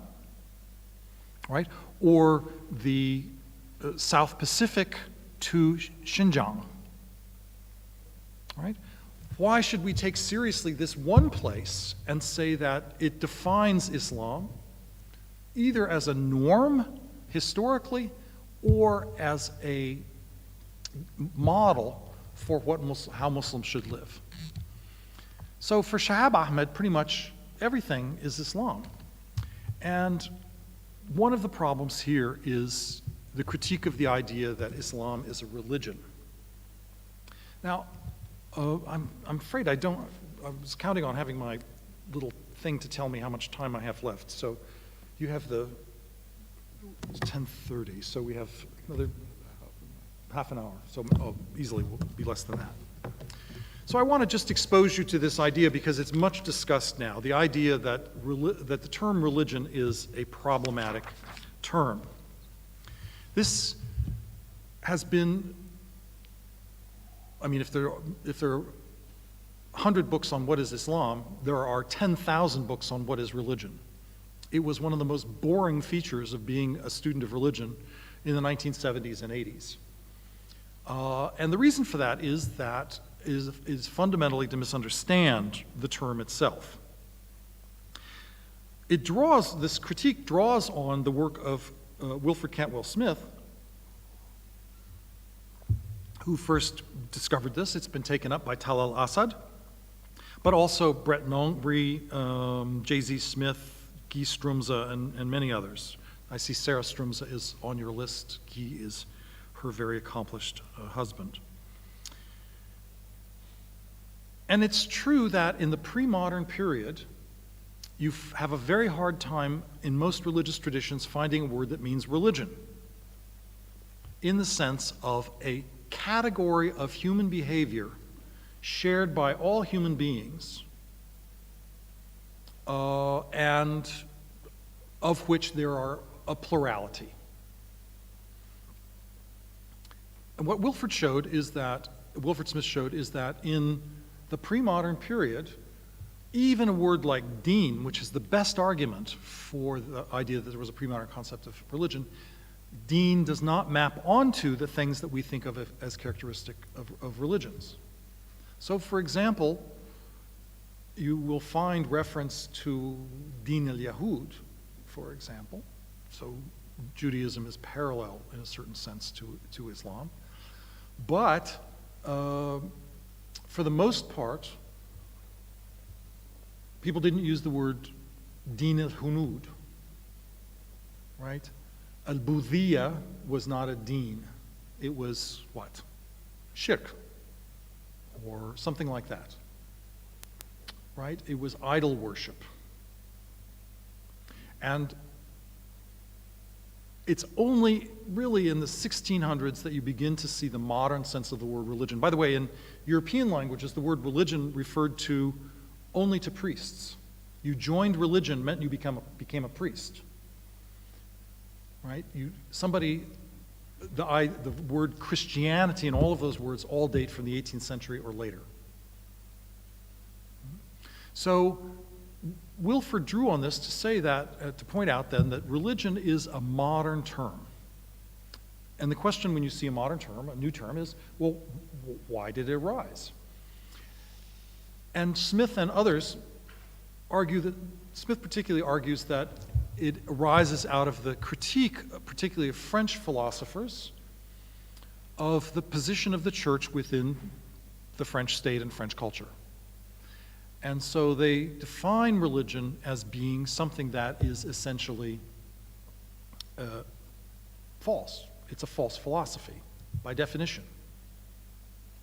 right? Or the South Pacific to Xinjiang, right? Why should we take seriously this one place and say that it defines Islam either as a norm historically or as a model for how Muslims should live? So for Shahab Ahmed, pretty much everything is Islam. And one of the problems here is the critique of the idea that Islam is a religion. Now, I'm afraid I was counting on having my little thing to tell me how much time I have left. So you have it's 10:30, so we have another half an hour. So easily will be less than that. So I want to just expose you to this idea because it's much discussed now, the idea that the term religion is a problematic term. This has been, I mean, if there are 100 books on what is Islam, there are 10,000 books on what is religion. It was one of the most boring features of being a student of religion in the 1970s and 80s. And the reason for that is fundamentally to misunderstand the term itself. This critique draws on the work of Wilfred Cantwell Smith, who first discovered this. It's been taken up by Talal Asad, but also Brett Nongri, J.Z. Smith, Guy Strumza, and many others. I see Sarah Strumza is on your list. Guy is her very accomplished husband. And it's true that in the pre-modern period, you have a very hard time in most religious traditions finding a word that means religion, in the sense of a category of human behavior shared by all human beings, and of which there are a plurality. And what Wilfred Smith showed is that in the pre-modern period, even a word like deen, which is the best argument for the idea that there was a pre-modern concept of religion, deen does not map onto the things that we think of as characteristic of religions. So, for example, you will find reference to Din al-Yahud, for example. So Judaism is parallel in a certain sense to Islam. But for the most part, people didn't use the word Din al-Hunud, right? Al-Budhiyya was not a deen. It was what? Shirk, or something like that, right? It was idol worship. And it's only really in the 1600s that you begin to see the modern sense of the word religion. By the way, in European languages, the word religion referred to only to priests. You joined religion meant you became a priest, right? The word Christianity and all of those words all date from the 18th century or later. So Wilford drew on this to say that, to point out then that religion is a modern term. And the question when you see a modern term, a new term, is, well, why did it arise? And Smith and others argue that, Smith particularly argues that it arises out of the critique, particularly of French philosophers, of the position of the church within the French state and French culture. And so they define religion as being something that is essentially false. It's a false philosophy, by definition,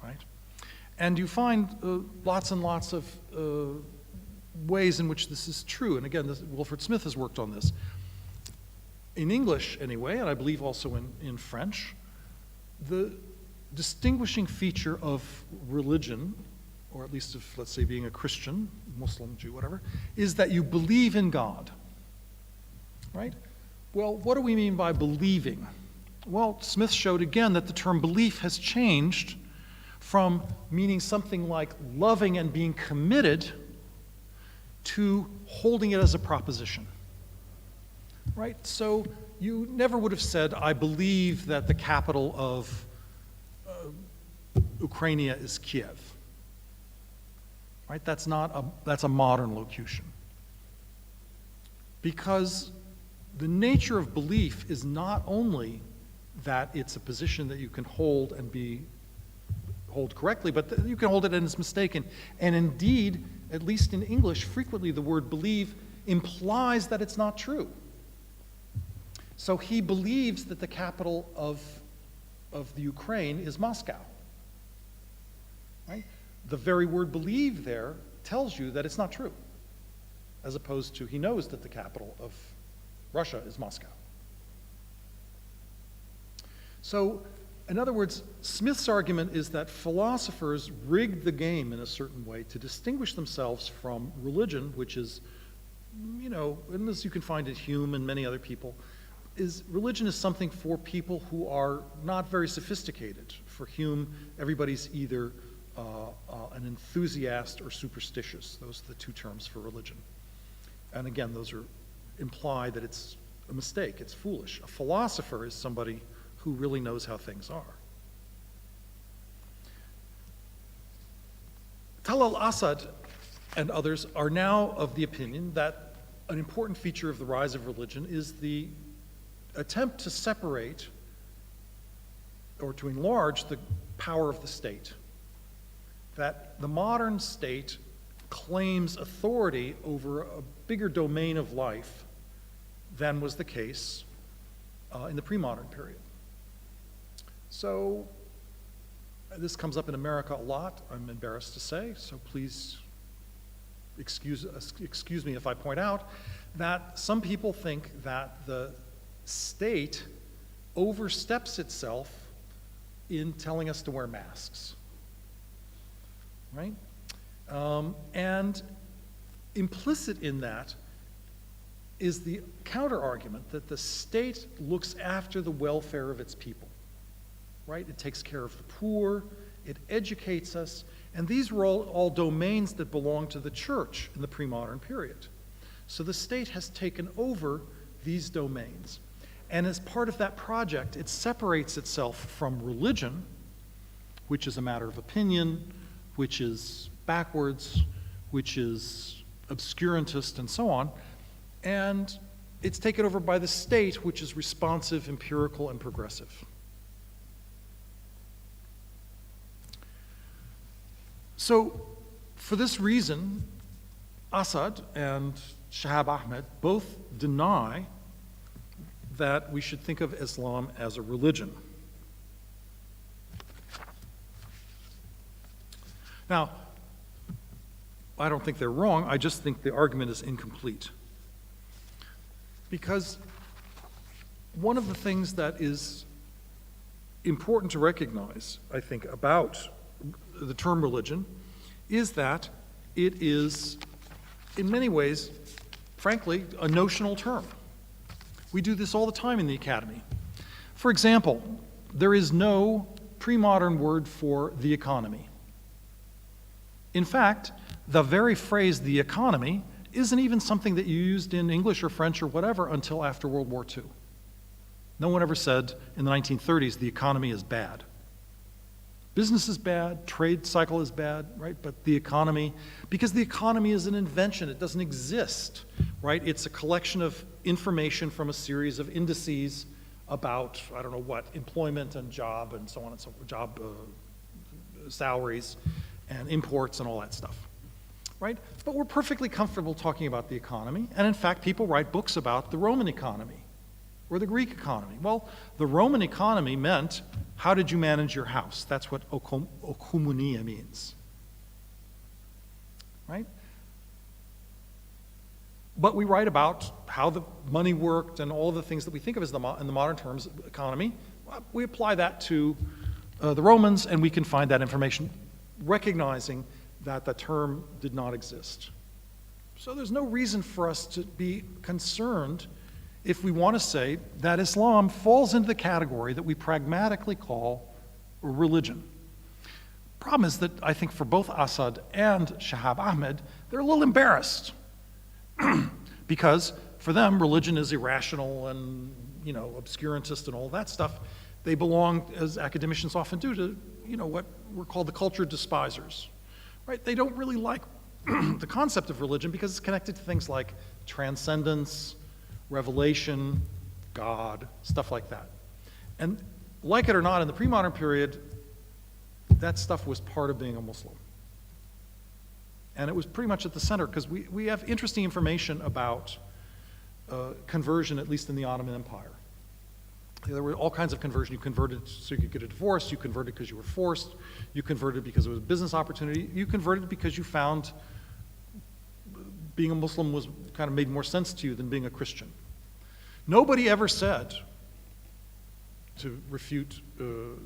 right? And you find lots and lots of ways in which this is true. And again, Wilfred Smith has worked on this. In English, anyway, and I believe also in French, the distinguishing feature of religion, or at least of, let's say, being a Christian, Muslim, Jew, whatever, is that you believe in God, right? Well, what do we mean by believing? Well, Smith showed again that the term belief has changed from meaning something like loving and being committed to holding it as a proposition, right? So you never would have said, I believe that the capital of Ukraine is Kiev, right? That's a modern locution. Because the nature of belief is not only that it's a position that you can hold and hold correctly, but you can hold it and it's mistaken. And indeed, at least in English, frequently the word believe implies that it's not true. So he believes that the capital of the Ukraine is Moscow, right? The very word believe there tells you that it's not true, as opposed to he knows that the capital of Russia is Moscow. So, in other words, Smith's argument is that philosophers rigged the game in a certain way to distinguish themselves from religion, which is, and as you can find at Hume and many other people, religion is something for people who are not very sophisticated. For Hume, everybody's either an enthusiast or superstitious. Those are the two terms for religion. And again, those imply that it's a mistake, it's foolish. A philosopher is somebody who really knows how things are. Talal Asad and others are now of the opinion that an important feature of the rise of religion is the attempt to separate or to enlarge the power of the state. That the modern state claims authority over a bigger domain of life than was the case in the pre-modern period. So this comes up in America a lot, I'm embarrassed to say, so please excuse me if I point out that some people think that the state oversteps itself in telling us to wear masks, right? And implicit in that is the counter-argument that the state looks after the welfare of its people, right? It takes care of the poor, it educates us, and these were all domains that belonged to the church in the pre-modern period. So the state has taken over these domains. And as part of that project, it separates itself from religion, which is a matter of opinion, which is backwards, which is obscurantist, and so on. And it's taken over by the state, which is responsive, empirical, and progressive. So, for this reason, Assad and Shahab Ahmed both deny that we should think of Islam as a religion. Now, I don't think they're wrong, I just think the argument is incomplete. Because one of the things that is important to recognize, I think, about the term religion is that it is, in many ways, frankly, a notional term. We do this all the time in the academy. For example, there is no pre-modern word for the economy. In fact, the very phrase the economy isn't even something that you used in English or French or whatever until after World War II. No one ever said in the 1930s the economy is bad. Business is bad, trade cycle is bad, right? But the economy, because the economy is an invention, it doesn't exist, right? It's a collection of information from a series of indices about, I don't know what, employment and job and so on and so forth, job salaries and imports and all that stuff, right? But we're perfectly comfortable talking about the economy, and in fact, people write books about the Roman economy or the Greek economy. Well, the Roman economy meant, how did you manage your house? That's what oikoumenia means, right? But we write about how the money worked and all the things that we think of as in the modern terms, economy. We apply that to the Romans, and we can find that information, recognizing that the term did not exist. So there's no reason for us to be concerned if we want to say that Islam falls into the category that we pragmatically call religion. Problem is that I think for both Assad and Shahab Ahmed, they're a little embarrassed because for them, religion is irrational and, you know, obscurantist and all that stuff. They belong, as academicians often do, to, you know, what were called the culture despisers, right? They don't really like the concept of religion because it's connected to things like transcendence, revelation, God, stuff like that. And like it or not, in the pre-modern period, that stuff was part of being a Muslim. And it was pretty much at the center, because we have interesting information about conversion, at least in the Ottoman Empire. There were all kinds of conversion. You converted so you could get a divorce, you converted because you were forced, you converted because it was a business opportunity, you converted because you found being a Muslim was kind of made more sense to you than being a Christian. Nobody ever said, to refute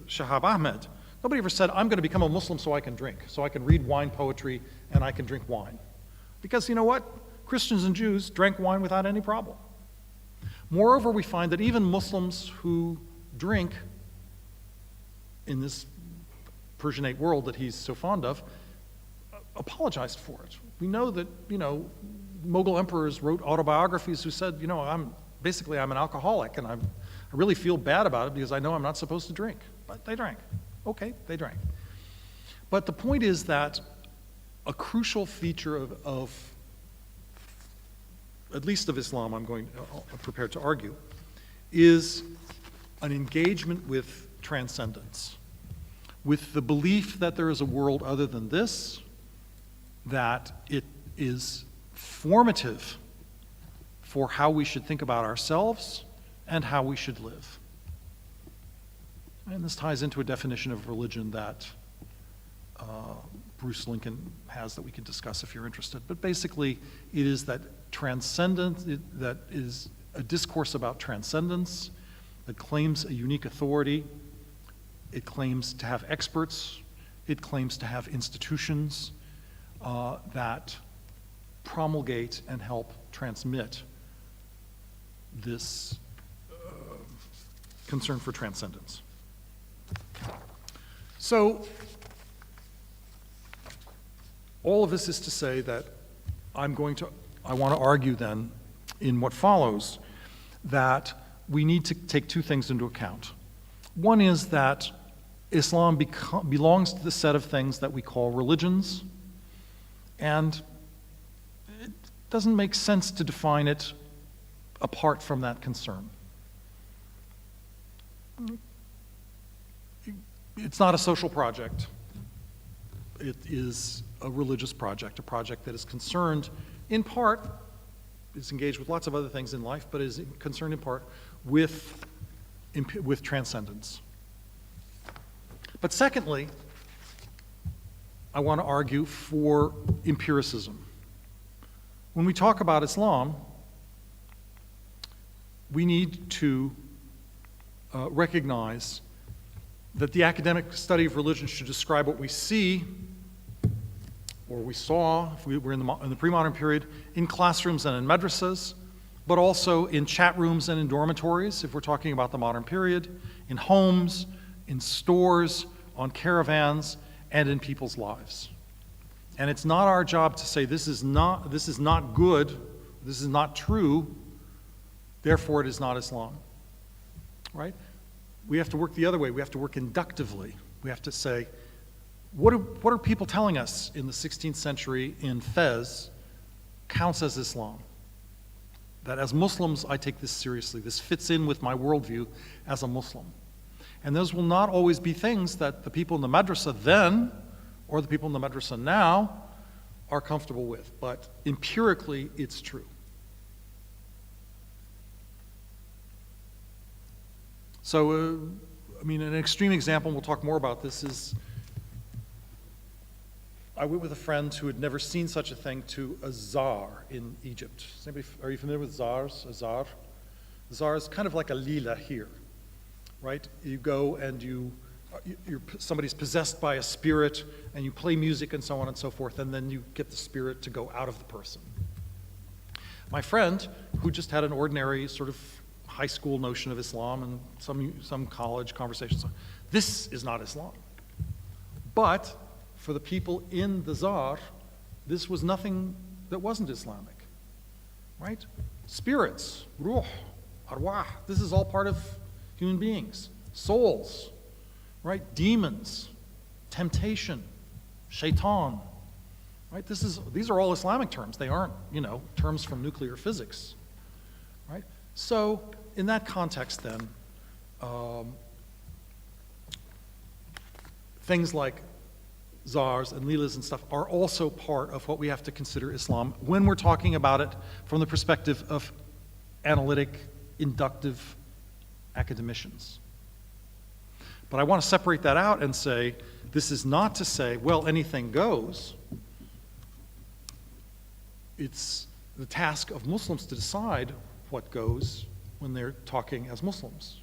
Shahab Ahmed, nobody ever said, I'm going to become a Muslim so I can drink, so I can read wine poetry and I can drink wine. Because you know what? Christians and Jews drank wine without any problem. Moreover, we find that even Muslims who drink in this Persianate world that he's so fond of apologized for it. We know that, you know, Mughal emperors wrote autobiographies who said, you know, I'm an alcoholic and I really feel bad about it because I know I'm not supposed to drink. But they drank. Okay, they drank. But the point is that a crucial feature of at least of Islam, I'm prepared to argue, is an engagement with transcendence, with the belief that there is a world other than this, that it is formative for how we should think about ourselves and how we should live. And this ties into a definition of religion that Bruce Lincoln has that we can discuss if you're interested. But basically, it is that transcendence, that is a discourse about transcendence that claims a unique authority. It claims to have experts. It claims to have institutions that promulgate and help transmit this concern for transcendence. So, all of this is to say that I want to argue then, in what follows, that we need to take two things into account. One is that Islam belongs to the set of things that we call religions, and it doesn't make sense to define it apart from that concern. It's not a social project. It is a religious project, a project that is concerned in part, is engaged with lots of other things in life, but is concerned in part with transcendence. But secondly, I want to argue for empiricism. When we talk about Islam, we need to recognize that the academic study of religion should describe what we see or we saw, if we were in the pre-modern period, in classrooms and in madrasas, but also in chat rooms and in dormitories, if we're talking about the modern period, in homes, in stores, on caravans, and in people's lives. And it's not our job to say this is not good, this is not true, therefore it is not Islam, right? We have to work the other way. We have to work inductively. We have to say, what are people telling us in the 16th century in Fez counts as Islam? That as Muslims, I take this seriously. This fits in with my worldview as a Muslim. And those will not always be things that the people in the madrasa then, or the people in the madrasa now, are comfortable with. But empirically, it's true. So, I mean, an extreme example, and we'll talk more about this, is I went with a friend who had never seen such a thing to a czar in Egypt. Are you familiar with czars? A czar? A czar is kind of like a lila here, right? You go and somebody's possessed by a spirit, and you play music and so on and so forth, and then you get the spirit to go out of the person. My friend, who just had an ordinary sort of high school notion of Islam and some college conversations, this is not Islam. But for the people in the czar, this was nothing that wasn't Islamic, right? Spirits, ruh, arwah, this is all part of human beings. Souls, right? Demons, temptation, shaitan, right? These are all Islamic terms. They aren't, terms from nuclear physics, right? So in that context then, things like czars and leelas and stuff are also part of what we have to consider Islam when we're talking about it from the perspective of analytic, inductive academicians. But I want to separate that out and say, this is not to say, well, anything goes. It's the task of Muslims to decide what goes when they're talking as Muslims.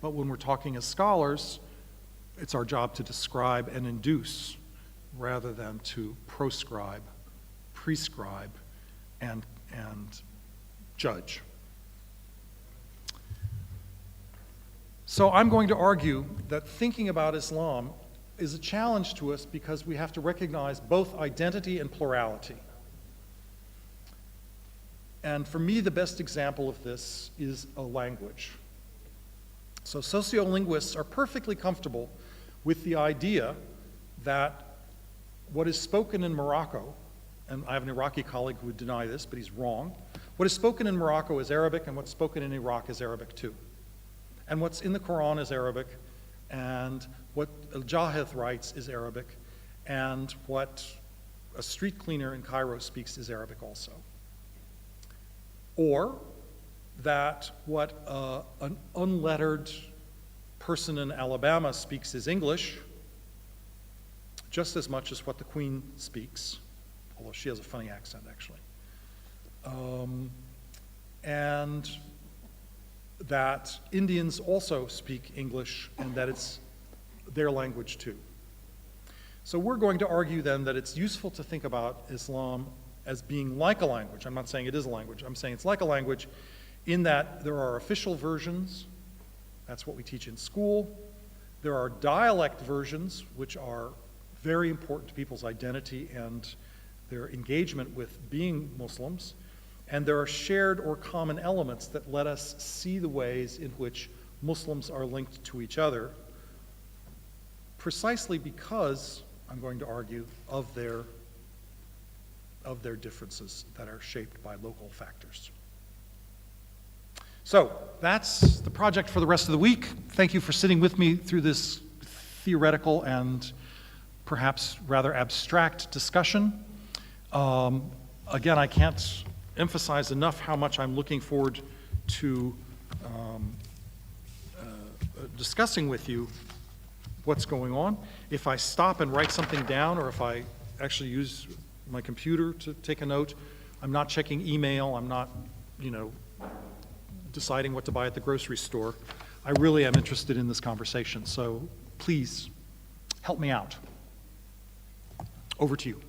But when we're talking as scholars, it's our job to describe and induce rather than to proscribe, prescribe, and judge. So I'm going to argue that thinking about Islam is a challenge to us because we have to recognize both identity and plurality. And for me, the best example of this is a language. So sociolinguists are perfectly comfortable with the idea that what is spoken in Morocco, and I have an Iraqi colleague who would deny this, but he's wrong. What is spoken in Morocco is Arabic, and what's spoken in Iraq is Arabic too. And what's in the Quran is Arabic, and what Al-Jahith writes is Arabic, and what a street cleaner in Cairo speaks is Arabic also. Or that what an unlettered person in Alabama speaks is English, just as much as what the Queen speaks, although she has a funny accent, actually. And that Indians also speak English and that it's their language too. So we're going to argue then that it's useful to think about Islam as being like a language. I'm not saying it is a language. I'm saying it's like a language in that there are official versions. That's what we teach in school. There are dialect versions, which are very important to people's identity and their engagement with being Muslims. And there are shared or common elements that let us see the ways in which Muslims are linked to each other, precisely because, I'm going to argue, of their differences that are shaped by local factors. So that's the project for the rest of the week. Thank you for sitting with me through this theoretical and perhaps rather abstract discussion. Again, I can't emphasize enough how much I'm looking forward to discussing with you what's going on. If I stop and write something down, or if I actually use my computer to take a note, I'm not checking email, I'm not, deciding what to buy at the grocery store. I really am interested in this conversation, so please help me out. Over to you.